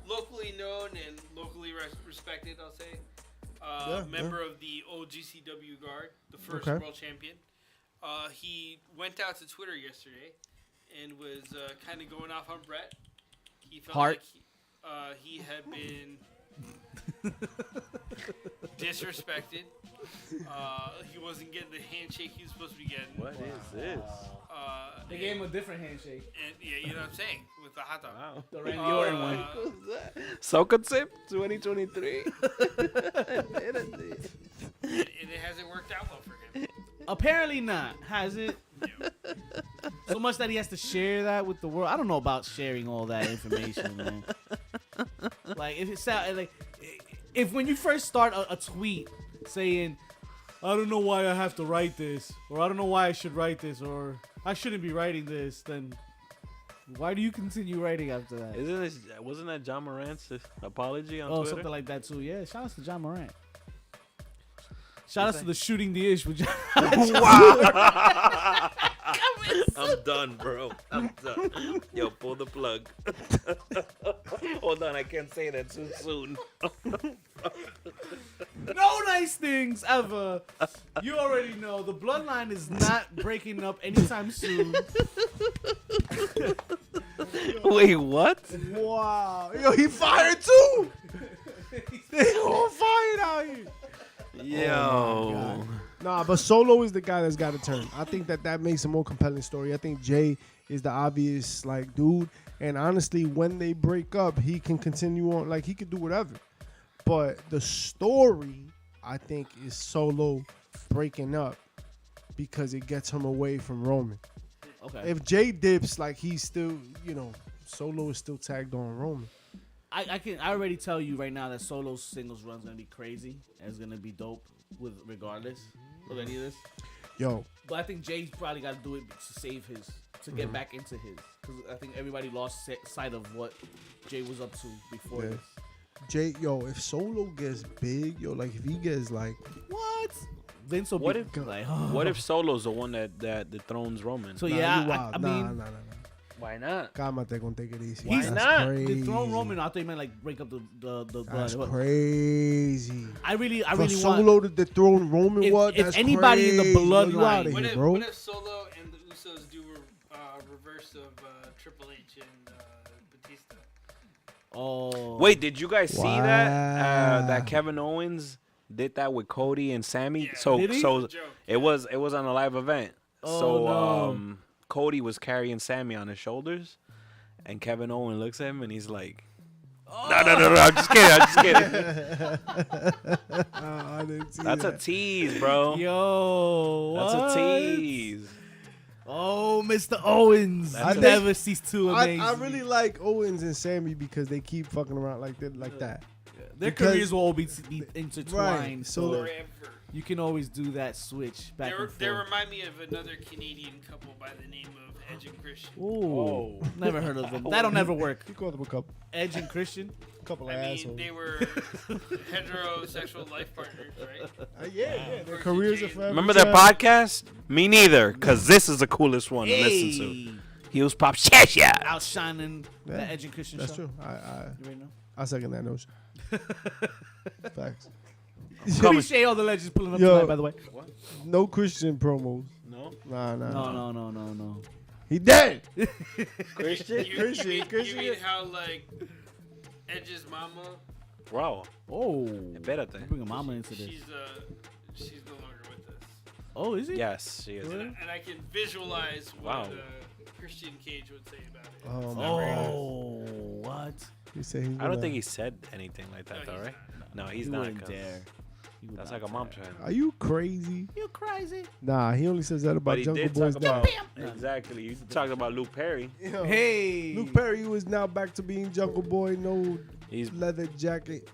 locally known and locally respected, I'll say, member of the old GCW Guard, the first world champion. He went out to Twitter yesterday and was kind of going off on Brett. He felt like he had been disrespected. He wasn't getting the handshake he was supposed to be getting. What is this? They gave him a different handshake. And yeah, you know what I'm saying, with the hot dog. Wow. The Randy Orton one. Soccer 2023. And it hasn't worked out well for him. Apparently not. Has it? So much that he has to share that with the world. I don't know about sharing all that information, man. Like if it sound like if when you first start a tweet saying, "I don't know why I have to write this," or "I don't know why I should write this," or "I shouldn't be writing this," then why do you continue writing after that? Wasn't that John Morant's apology on Oh, Twitter? something like that too. Yeah. Shout outs to John Morant. Shout outs to the shooting the ish with John. Wow. I'm done, bro. I'm done. Yo, pull the plug. Hold on, I can't say that too soon. No nice things ever. You already know the bloodline is not breaking up anytime soon. Wait, what? Wow. Yo, he fired too. They all fired out here. Yo. Nah, but Solo is the guy that's got to turn. I think that makes a more compelling story. I think Jay is the obvious like dude, and honestly, when they break up, he can continue on. Like he could do whatever. But the story, I think, is Solo breaking up because it gets him away from Roman. Okay. If Jay dips, like he's still, Solo is still tagged on Roman. I already tell you right now that Solo's singles run's gonna be crazy and it's gonna be dope with regardless of any of this. Yo, but I think Jay's probably got to do it to save to get back into his, because I think everybody lost sight of what Jay was up to before this. Jay, if Solo gets big, like if he gets like what, Vince will What be if like, what if Solo's the one that dethrones Roman? So nah, yeah, I mean, nah. Why not? Cálmate con take it easy. Why That's not? Crazy. Dethrone Roman. I thought you meant like break up the That's blood. crazy. I really For want Solo to dethrone Roman. If anybody in the bloodline, what if Solo and the Usos do reverse of Triple H and Batista? Oh, wait, did you guys see that? Wow. That Kevin Owens did that with Cody and Sammy. Yeah. So Did he? so it was on a live event. Oh, So no. Cody was carrying Sammy on his shoulders, and Kevin Owens looks at him and he's like, "No, I'm just kidding. I didn't see That's a that. tease, bro. Yo, That's what? a tease." Oh, Mr. Owens, I you think- never cease to amaze. I really like Owens and Sammy because they keep fucking around like that. Their because- careers will all be intertwined, Right, so- so Forever. you can always do that switch back and They forth. remind me of another Canadian couple by the name of Edge and Christian. Ooh, never heard of them. That'll never work. He called them a couple Edge and Christian. of I mean, assholes. they were heterosexual life partners, right? Yeah. Their careers are forever. Remember that podcast? Me neither, because this is the coolest one to listen to. Hey, Heels Pop Shasha. outshining the Yeah, Edge and Christian That's show. true. You already know. I second that notion. Facts. Appreciate all the legends pulling up Yo. tonight, by the way. No Christian promos. No? Nah. No. He dead. Christian? Christian, You Christian. mean how like Edge's mama? Bro, Oh, espérate. bring a mama into this. She's no longer with us, Oh, is he? Yes, she is. Really? and I can visualize Wow. what Christian Cage would say about it. Oh, my Oh, what? He said he's I don't think he said anything like that, No, though, he's right? No, he's You not. wouldn't 'cause dare. You would That's not like a mom dare. child. Are you crazy? You crazy? Nah, he only says that about But he Jungle did Boy's talk dad. about exactly. You talked about Luke Perry. Yo, Hey, Luke Perry was now back to being Jungle Boy, no He's leather jacket.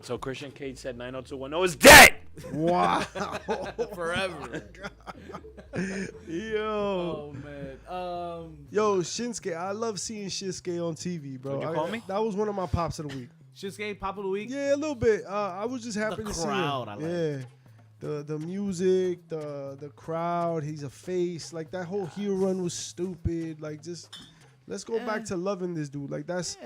so Christian Cage said 90210 is dead. Wow. forever. Yo. Oh man. Yo, Shinsuke. I love seeing Shinsuke on TV, bro. Would you call me? That was one of my pops of the week. Shinsuke pop of the week. Yeah, a little bit. I was just happy to see him. crowd, I like. Yeah. the music, the crowd. He's a face. Like that whole heel run was stupid. Like just let's go back to loving this dude. Like that's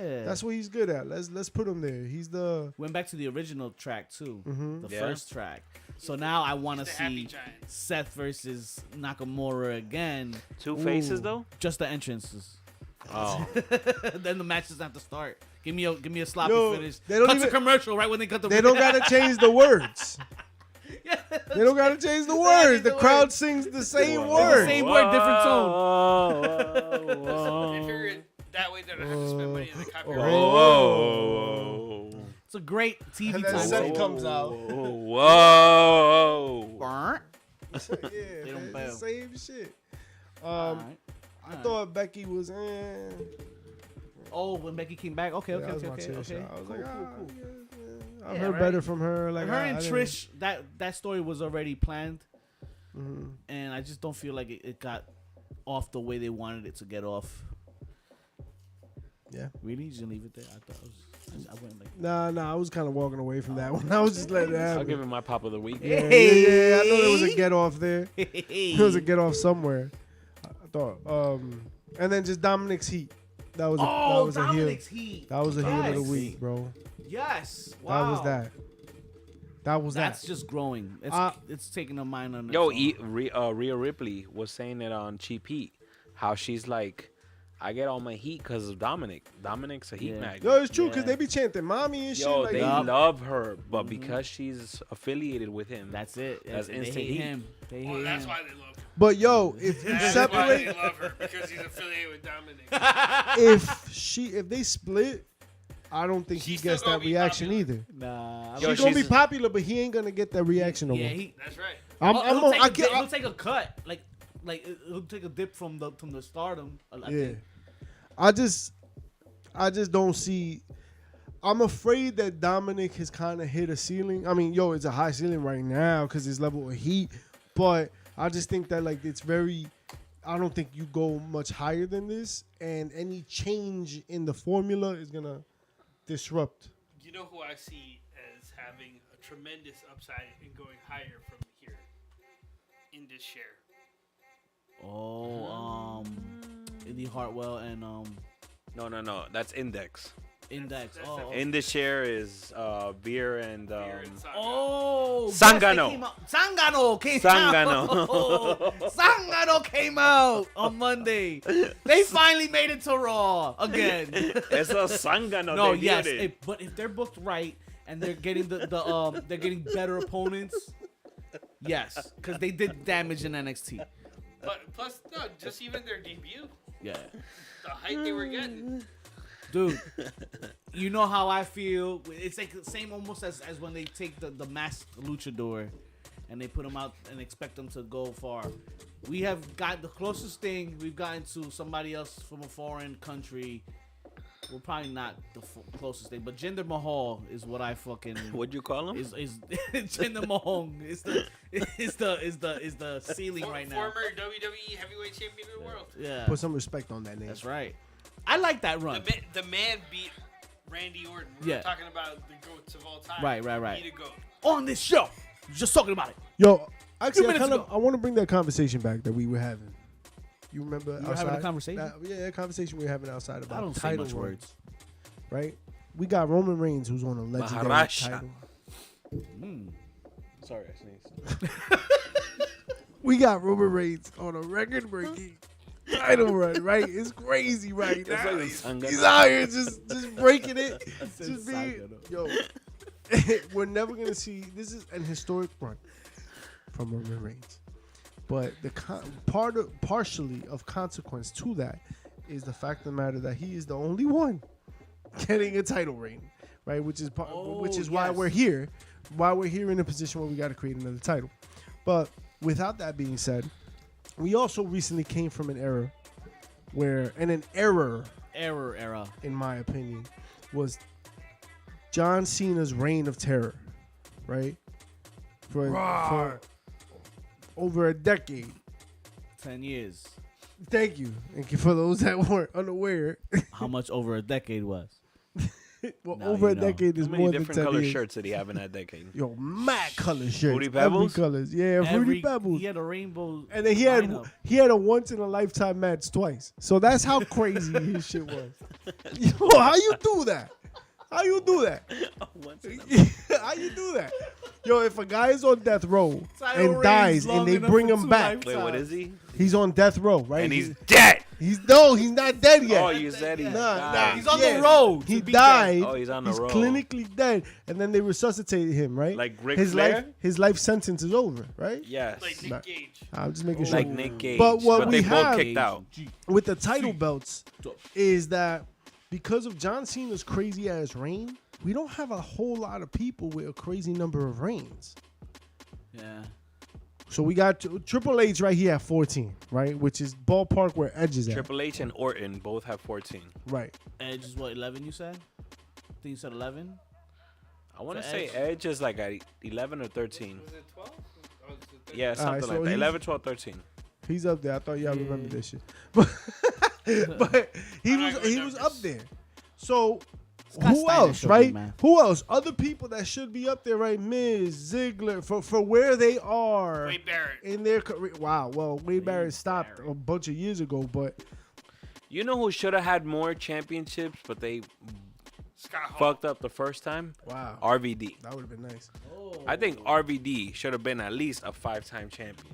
what he's good at. Let's put him there. He's the Went back to the original track too, the Yeah. first track. So now I want to He's the happy see giant. Seth versus Nakamura again. Two faces Ooh. though. Just the entrances. Oh, Then the match doesn't have to start. Give me a sloppy Yo, finish. they don't Cut even- the commercial right when they cut the. they don't gotta change the words. They don't gotta change the words. The crowd sings the same word. Same word, different tone. They figure it that way they don't have to spend money on the copyright. whoa, It's a great TV And then time. Seth comes out. whoa. Burnt. Yeah, They don't man, bail. it's the same shit. Alright. I thought Becky was. Oh, when Becky came back. Okay, Yeah, that was my okay. chair shot. I was Cool, like, cool, ah, cool. yeah. I've Yeah, heard right. better from her. Like Her and I didn't- Trish, that story was already planned, Mhm. and I just don't feel like it got off the way they wanted it to get off. Yeah. Really, you just leave it there? I thought I went like. Nah. I was kind of walking away from that one. I was just letting it I'll happen. give him my pop of the week. Yeah. I know there was a get off there. There was a get off somewhere. I thought. And then just Dominic's heat. That was a Dominic's heel. heat. That was a heel of the Yes. week, bro. Yes. That Wow. was that. That was That's that. just growing. It's taking a mind on. Yo, its own. Rhea Ripley was saying it on Cheap Heat, how she's like, I get all my heat because of Dominic. Dominic's a heat Yeah. magnet. Yo, it's true because Yeah. they be chanting "mommy" and shit. Yo, Like, they Yup. love her, but because she's affiliated with him, That's it. That's They instant hate heat. him. They Well, hate that's him. why they love her. but yo, if you That's why they separate, love her, because he's affiliated with Dominic. if they split, I don't think he She's still gets gonna that be reaction popular. either. Nah. Yo, She's gonna be she's- popular, but he ain't gonna get that reaction no yeah, more. That's right. he'll take a cut. Like he'll take a dip from the stardom. I Yeah. think. I just don't see. I'm afraid that Dominic has kind of hit a ceiling. I mean, yo, it's a high ceiling right now because his level of heat. But I just think that like it's very. I don't think you go much higher than this, and any change in the formula is gonna disrupt. You know who I see as having a tremendous upside and going higher from here in this share? Oh, Indy Hartwell and no, that's Index. Index. That's Oh, the- okay. In the share is Beer and Beer and Saga. Oh, Sangano. yes, they came out. Sangano came Sangano. out. Sangano came out on Monday. They finally made it to Raw again. It's a Sangano. No, they yes, did it. but if they're booked right and they're getting they're getting better opponents, yes, because they did damage in NXT. But plus, no, just even their debut, Yeah, the hype they were getting. dude, you know how I feel. It's like the same almost as when they take the masked luchador and they put him out and expect them to go far. We have got the closest thing we've gotten to somebody else from a foreign country. Well, probably not the closest thing, but Jinder Mahal is what I fucking. What'd you call him? Is Jinder Mahal is the ceiling right now. Former WWE Heavyweight Champion of the world. Yeah, Put some respect on that name. that's right. I like that run. The man beat Randy Orton. We're Yeah. talking about the goats of all time. Right. Beat a goat. On this show, just talking about it. Yo, actually, minutes ago. I want to bring that conversation back that we were having. You remember? You were having a conversation? Yeah, a conversation we were having outside about I don't say title much runs, words. right? We got Roman Reigns, who's on a legendary Maharaja. title. Sorry, I sneezed. We got Roman Reigns on a record-breaking title run, right? It's crazy right now. like He's Sangano. out here just breaking it. said Just being, Sangano. yo, we're never gonna see. This is an historic run from Roman Reigns, but the partially of consequence to that is the fact of the matter that he is the only one getting a title reign, right? Which is why yes. we're here. Why we're here in a position where we got to create another title. But without that being said, we also recently came from an era where, and an error, Era. in my opinion, was John Cena's reign of terror, right? For over a decade. 10 years. Thank you. And for those that weren't unaware, How much over a decade was? Well, Now over you a know. decade is How many more than different 10 color years. shirts did he have in that decade? Yo, mad color shirts. Fruity Every Pebbles? colors. Yeah, Fruity Pebbles. He had a rainbow. And then lineup. he had a once in a lifetime match twice. So that's how crazy his shit was. Yo, how you do that? How you do that? How you do that? Yo, if a guy is on death row Title and reigns dies long and they enough bring for him 2 back, Wait, what is he? he's on death row, right? And he's dead. he's not dead yet. Oh, you said he's Nah, He's on yeah. the road. He to be died. Oh, he's on the He's road. clinically dead, and then they resuscitated him, right? Like Ric his Flair? his life sentence is over, right? Yes. Like Nah. Nick Gage. I'm just making sure. Like Nick Gage. But what we they both have- kicked out. With the title belts, is that because of John Cena's crazy ass reign, we don't have a whole lot of people with a crazy number of reigns. Yeah. So we got Triple H right here at 14, right? Which is ballpark where Edge is at. Triple H and Orton both have 14. Right. Edge is what, 11 you said? I think you said 11? I want to For say Edge is like at 11 or 13. Was it 12? Oh, it's 13. Yeah, something so like that. he's- 11, 12, 13. He's up there. I thought y'all Yeah. remember this shit. But he I was like he my was numbers. up there. So Scott who Steiner else, showed right? me, man. Who else? Other people that should be up there, right? Miz, Ziggler, for where they are Wade Barrett. in their career. Wow. Well, Wade Barrett stopped a bunch of years ago, but You know who should have had more championships, but they Scott Hall. fucked up the first time? wow, RVD. that would have been nice. I think RVD should have been at least a 5-time champion.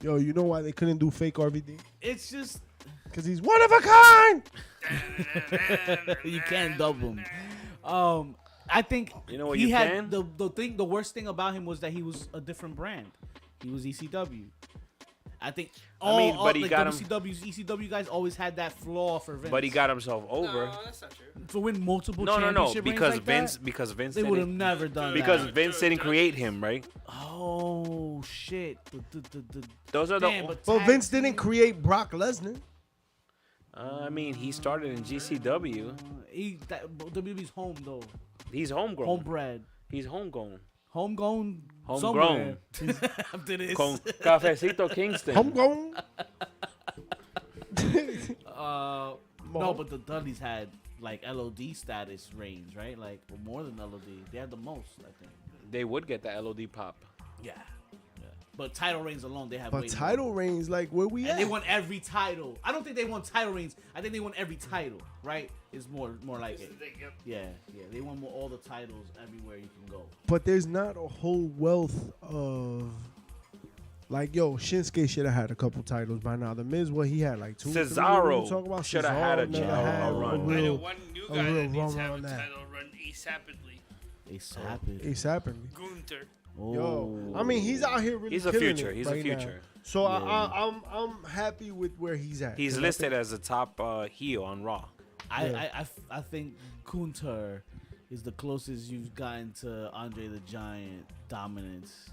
Yo, you know why they couldn't do fake RVD? It's just Because he's one of a kind. you can't double him. I think You know what he you had can? the worst thing about him was that he was a different brand. He was ECW. I think but he like got him- ECW guys always had that flaw for Vince. But he got himself over. No, that's not true. to win multiple No, championship reigns because like Vince, that, because Vince they would have didn't, never done because that. Vince didn't create him, right? Oh shit! Those are Damn, the. But tag Vince team- didn't create Brock Lesnar. I mean, he started in GCW. WWE's home though, He's homegrown. homebred, He's homegrown. homegrown, Homegrown. somewhere. After this, Con Cafecito Kingston. Homegrown. no, but the Dudleys had like LOD status reigns, right? Like more than LOD. They had the most, I think. They would get the LOD pop. Yeah. But title reigns alone, they have. But way title reigns, like where we more. at? And they won every title. I don't think they won title reigns. I think they won every title, right? Is more like it. Yep. Yeah. They won all the titles everywhere you can go. But there's not a whole wealth of. Like, yo, Shinsuke should have had a couple titles by now. The Miz, what he had, like 2 3? Cesaro We talk about shoulda had a never run. had A run. I know real one new a guy real that needs to run have a on that. title run ASAPidly. They sapped ASAP. Gunther. Yo, I mean, he's out here really He's a killing future. it He's a right now. future. So Yeah. I'm happy with where he's at. He's 'Cause I listed think- as a top heel on Raw. I think Kunter is the closest you've gotten to Andre the Giant dominance,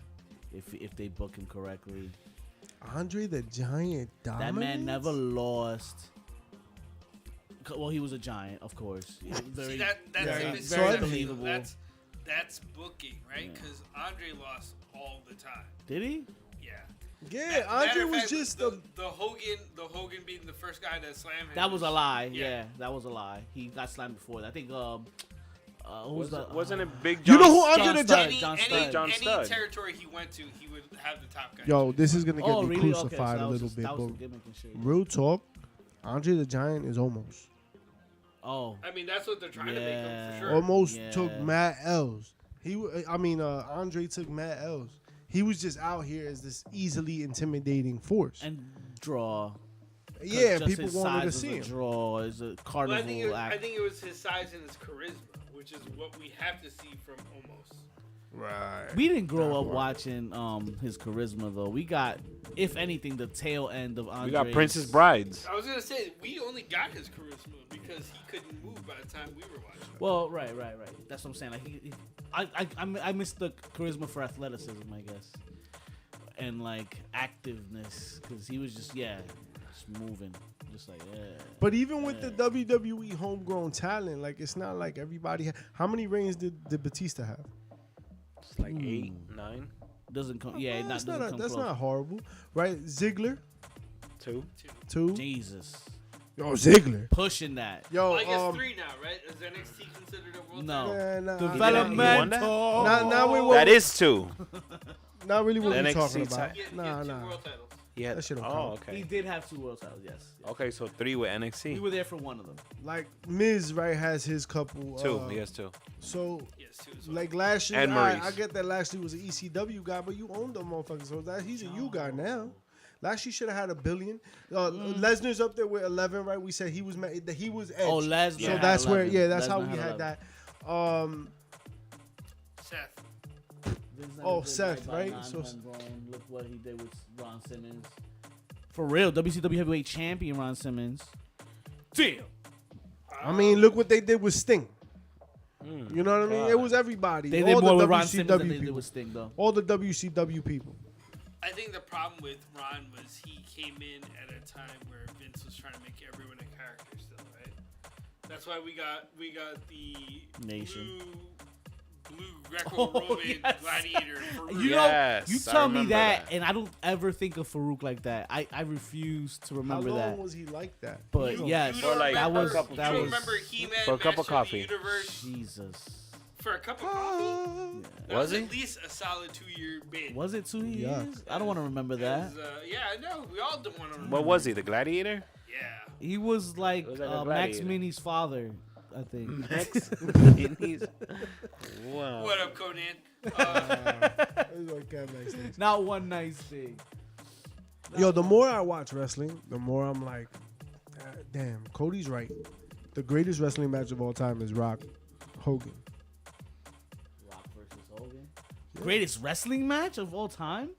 if they book him correctly. Andre the Giant dominance. That man never lost. Well, he was a giant, of course. Very, See, that's very, that's very so believable. That's booking, right? Yeah. Because Andre lost all the time. Did he? Yeah. Yeah, Matter Andre of was fact, just the Hogan being the first guy that slammed him. That was a lie. Yeah. Yeah, that was a lie. He got slammed before. I think who's the Wasn't it Big John? You know who Andre John the Studd. Giant? John any, Studd. John any Studd. territory he went to, he would have the top guy. Yo, this is gonna get Oh, me really? Okay, so crucified that a was little just- bit, that was but the gimmick and shit. real talk, Andre the Giant is almost Oh, I mean, that's what they're trying to make him Yeah. for sure. almost Yeah. took Matt L's. Andre took Matt L's. He was just out here as this easily intimidating force. and draw. 'Cause Yeah, just people his wanted size to is see a him. draw. Is a But carnival I act. think it was his size and his charisma, which is what we have to see from Omos. Right. We didn't grow up watching his charisma though. We got, if anything, the tail end of Andre. We got Princess Brides. I was gonna say we only got his charisma because he couldn't move by the time we were watching. Well, right. That's what I'm saying. Like, I missed the charisma for athleticism, I guess, and like activeness, because he was just moving, just like But even with the WWE homegrown talent, like it's not like everybody. How many reigns did Batista have? It's like 8, 9, doesn't come. Yeah, That's doesn't not come that's close. not horrible, right? Ziggler 2. 2. Jesus. Yo, Ziggler. pushing that. Yo, Well, I guess 3 now, right? Is NXT considered a world title? No. Nah, Developmental. Now we That is 2. not really what we're NXT talking about. title. He Nah, had 2 nah. world titles. Yeah. That shit don't Oh, count. He okay. did have 2 world titles, yes. Okay, so 3 with We NXT. were there for one of them. Like Miz, right, has his couple. 2. He has 2. So Yes, 2 as well. like Lashley, And I Maurice. get that Lashley was an ECW guy, but you owned them motherfuckers, so that he's a U guy now. Lashley should have had $1 billion. Lesnar's up there with 11, right? We said he was that he was Edge. Oh, Lesnar. So had that's where, 11. that's how Lesnar we had 11. that. Seth. Vince Oh, never did Seth, by right? non-homegrown. Look what he did with Ron Simmons. For real, WCW Heavyweight Champion Ron Simmons. Damn. I mean, look what they did with Sting. You know what I mean? It was everybody. They All did the more with Ron Simmons than WCW they did people. with Sting, though. All the WCW people. I think the problem with Ron was he came in at a time where Vince was trying to make everyone a character still, right? That's why we got the Nation. blue Greco-Roman Oh, yes. gladiator. Farouk. You Yes, know, you I tell me remember that, that. and I don't ever think of Farouk like that. I refuse to How remember long that. was he like that? But You yes, don't Or like that remember, was a couple you that don't was remember He-Man For a cup of Master coffee. the Universe Jesus. for a cup of coffee. That Was he? at least a solid 2-year bid. Was it 2 years? Yuck. I don't want to remember that. Yeah, I know. We all don't want to remember. What was he? The Gladiator? Yeah. He was like, It was like a Max gladiator. Mini's father, I think. Max. Wow. What up, Conan? Not one nice thing. Yo, the more I watch wrestling, the more I'm like, damn, Cody's right. The greatest wrestling match of all time is Rock Hogan. Rock versus Hogan. Greatest wrestling match of all time?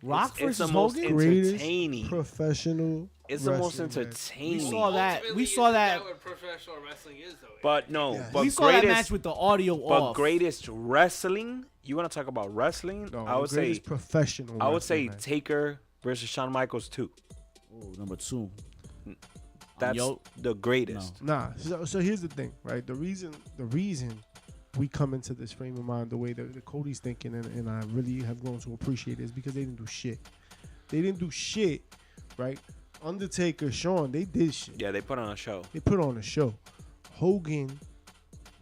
Rock It's versus the most Hogan? Greatest entertaining. professional. It's the most wrestling match. entertaining. We saw that. Ultimately, We saw isn't that. what professional wrestling is, though. But no, Yes. but We saw that greatest, match with the audio but off. greatest wrestling. You want to talk about wrestling? No, I would the say greatest professional. I would say wrestling match. Taker versus Shawn Michaels 2. Ooh, number 2. That's Yo- the greatest. Nah. So here's the thing, right? The reason we come into this frame of mind the way that Cody's thinking, and I really have grown to appreciate it, is because they didn't do shit. They didn't do shit, right? Undertaker, Shawn, they did shit. Yeah, they put on a show. They put on a show. Hogan,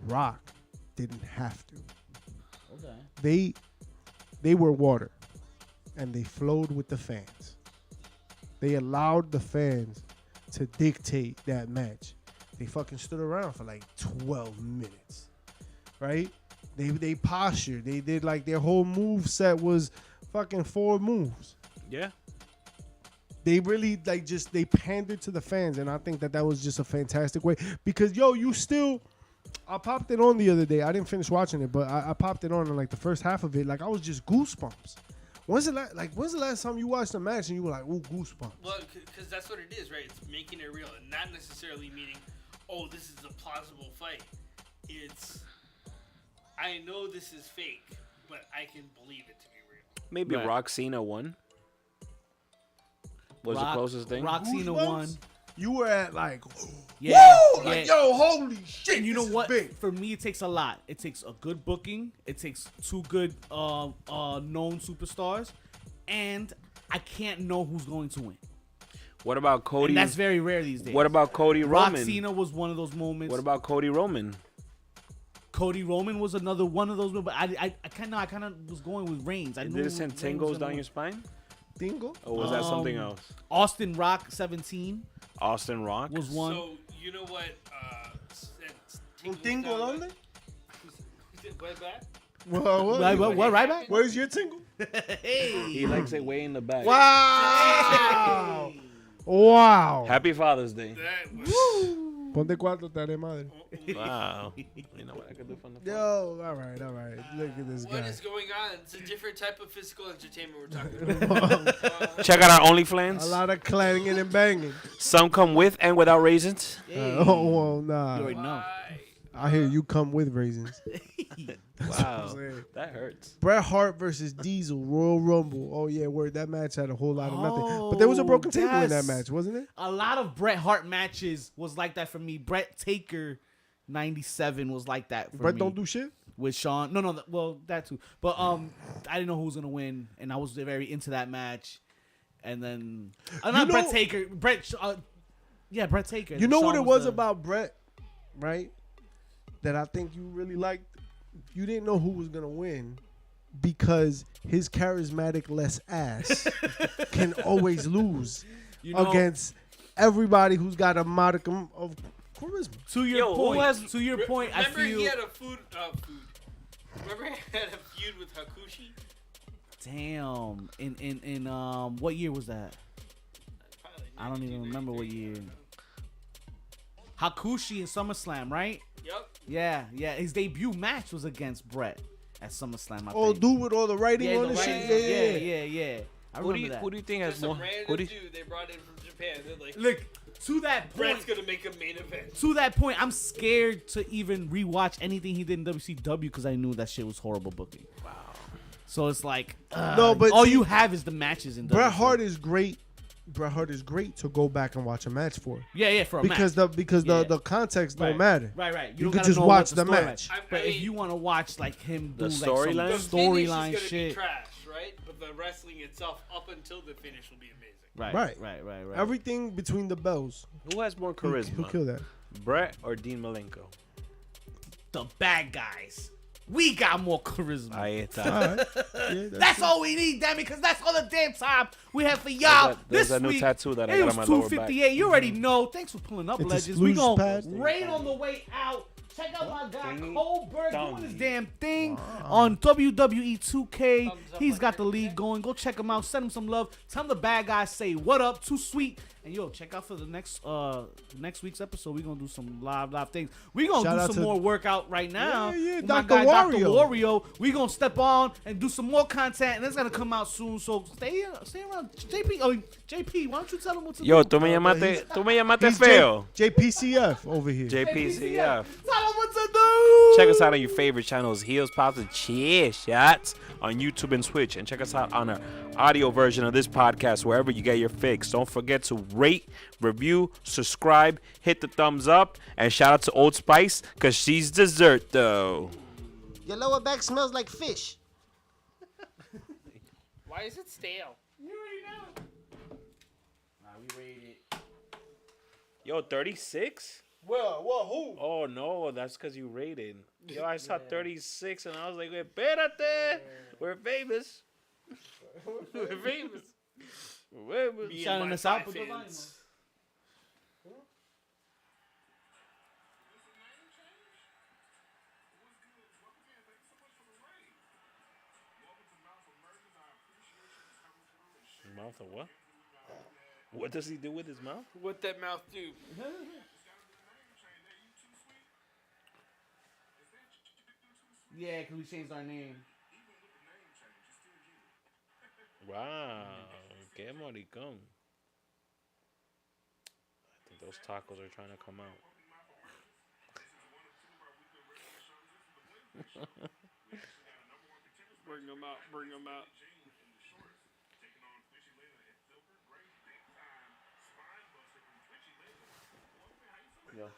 Rock didn't have to. Okay. They were water, and they flowed with the fans. They allowed the fans to dictate that match. They fucking stood around for like 12 minutes, right? They postured. They did like their whole move set was fucking 4 moves. Yeah. They really like just they pandered to the fans, and I think that was just a fantastic way because you still. I popped it on the other day. I didn't finish watching it, but I popped it on and like the first half of it, like I was just goosebumps. When's the last time you watched a match and you were like, ooh, goosebumps? Well, because that's what it is, right? It's making it real, and not necessarily meaning, oh, this is a plausible fight. It's, I know this is fake, but I can believe it to be real. Maybe Right. Rock Cena won. Was the closest thing. Rock Cena Goosebumps? won. You were at like, Yeah. woo! Like, yeah. yo, holy shit! And you know this is what? big. For me, it takes a lot. It takes a good booking. It takes 2 good known superstars, and I can't know who's going to win. What about Cody? And that's very rare these days. What about Cody Rock Roman? Cena was one of those moments. What about Cody Roman? Cody Roman was another one of those, but I kind of was going with Reigns. I Did knew it send Reigns was tingles gonna down win. your spine? Dingo? Or was that something else? Austin Rock 17 Austin Rock? was one. So, you know what? Un tingo donde? Way back? Well, What, right back? Where's your tingle? He likes it way in the back. Wow! Wow! Happy Father's Day. That was, Ponte cuatro, te haré madre. Wow. You know what I could do from the phone? Yo, all right. Look at this what guy. is going on? It's a different type of physical entertainment we're talking about. Check out our A OnlyFans. lot of clanging and banging. Some come with and without raisins. Oh, well, nah. You already know. Why? I hear you come with raisins. Wow. saying. That hurts. Bret Hart versus Diesel, Royal Rumble. Oh, yeah, word. That match had a whole lot of nothing. But there was a broken table in that yes. match, wasn't it? A lot of Bret Hart matches was like that for me. Bret Taker 97 was like that for Bret me. don't do shit? With Sean. No, well, that too. But I didn't know who was gonna win, and I was very into that match. And then not know- Bret Taker, Yeah, Brett Taker. You know what Shawn it was the- about Brett, right? That I think you really liked. You didn't know who was gonna win because his charismatic less ass can always lose You know, against everybody who's got a modicum of charisma. to your Yo, who point. has- To your point, I Remember feel. he had a food. Remember he had a feud with Hakushi? Damn. In what year was that? Probably I don't even remember what 1993, year. I don't know. Hakushi in SummerSlam, right? Yep. Yeah. His debut match was against Brett at SummerSlam. I Oh, think. dude with all the writing Yeah, on the the writing. shit. Yeah. I Who remember that. do you think has Just more? some Who random do you, dude they brought in from Japan. They're like, Look, to that Brett's point. gonna make a main event. To that point, I'm scared to even rewatch anything he did in WCW because I knew that shit was horrible booking. Wow. So it's like, No, but all see, you have is the matches in Bret WCW. Hart is great. Bret Hart is great to go back and watch a match for Yeah, for a because match. the context don't matter. Right. You don't could gotta just know watch what the story match. I But if mean, you want to watch like him do The like storyline? some the finish storyline is gonna shit, be trash, right? But the wrestling itself, up until the finish, will be amazing. right. Everything between the bells. who has more He'll charisma? kill that. Brett or Dean Malenko? The bad guys, we got more charisma. Ahí está. All right. Yeah, That's true. all we need, damn it, because that's all the damn time we have for y'all. There's This a new week, tattoo that I it got was on my lower back. 258. You already know. Thanks for pulling up, It's a legends. We sluice gonna pass. raid on the way out. Check out my guy Ding Goldberg dong. doing his damn thing on WWE 2K. Thumbs up He's on got the everything. league going. Go check him out. Send him some love. Tell him the bad guys say what up. Too sweet. And yo, check out for the next week's episode. We're gonna do some live things. We're gonna Shout out do some to- more workout right now. Yeah, with Dr. my guy Dr. Wario. Wario. We're gonna step on and do some more content, and it's gonna come out soon. So stay around. JP, why don't you tell him what to Yo, do? tú me llamaste He's feo. JPCF over here. JPCF. Tell him what to do. Check us out on your favorite channels, Heels, Pops, and Chair Shots on YouTube and Twitch. And check us out on our audio version of this podcast wherever you get your fix. Don't forget to rate, review, subscribe, hit the thumbs up, and shout out to Old Spice because she's dessert, though. Your lower back smells like fish. Why is it stale? We rated. Yo, 36? Well, who? Oh, no, that's because you rated. Yo, I saw 36, and I was like, espérate. We're famous. We're famous. We're famous. Me and Shouting my us out, five put the volume fans. Mouth of what? What does he do with his mouth? What that mouth do? Yeah, because we changed our name. Wow, qué maricón. I think those tacos are trying to come out. Bring them out. Bring them out. Yeah.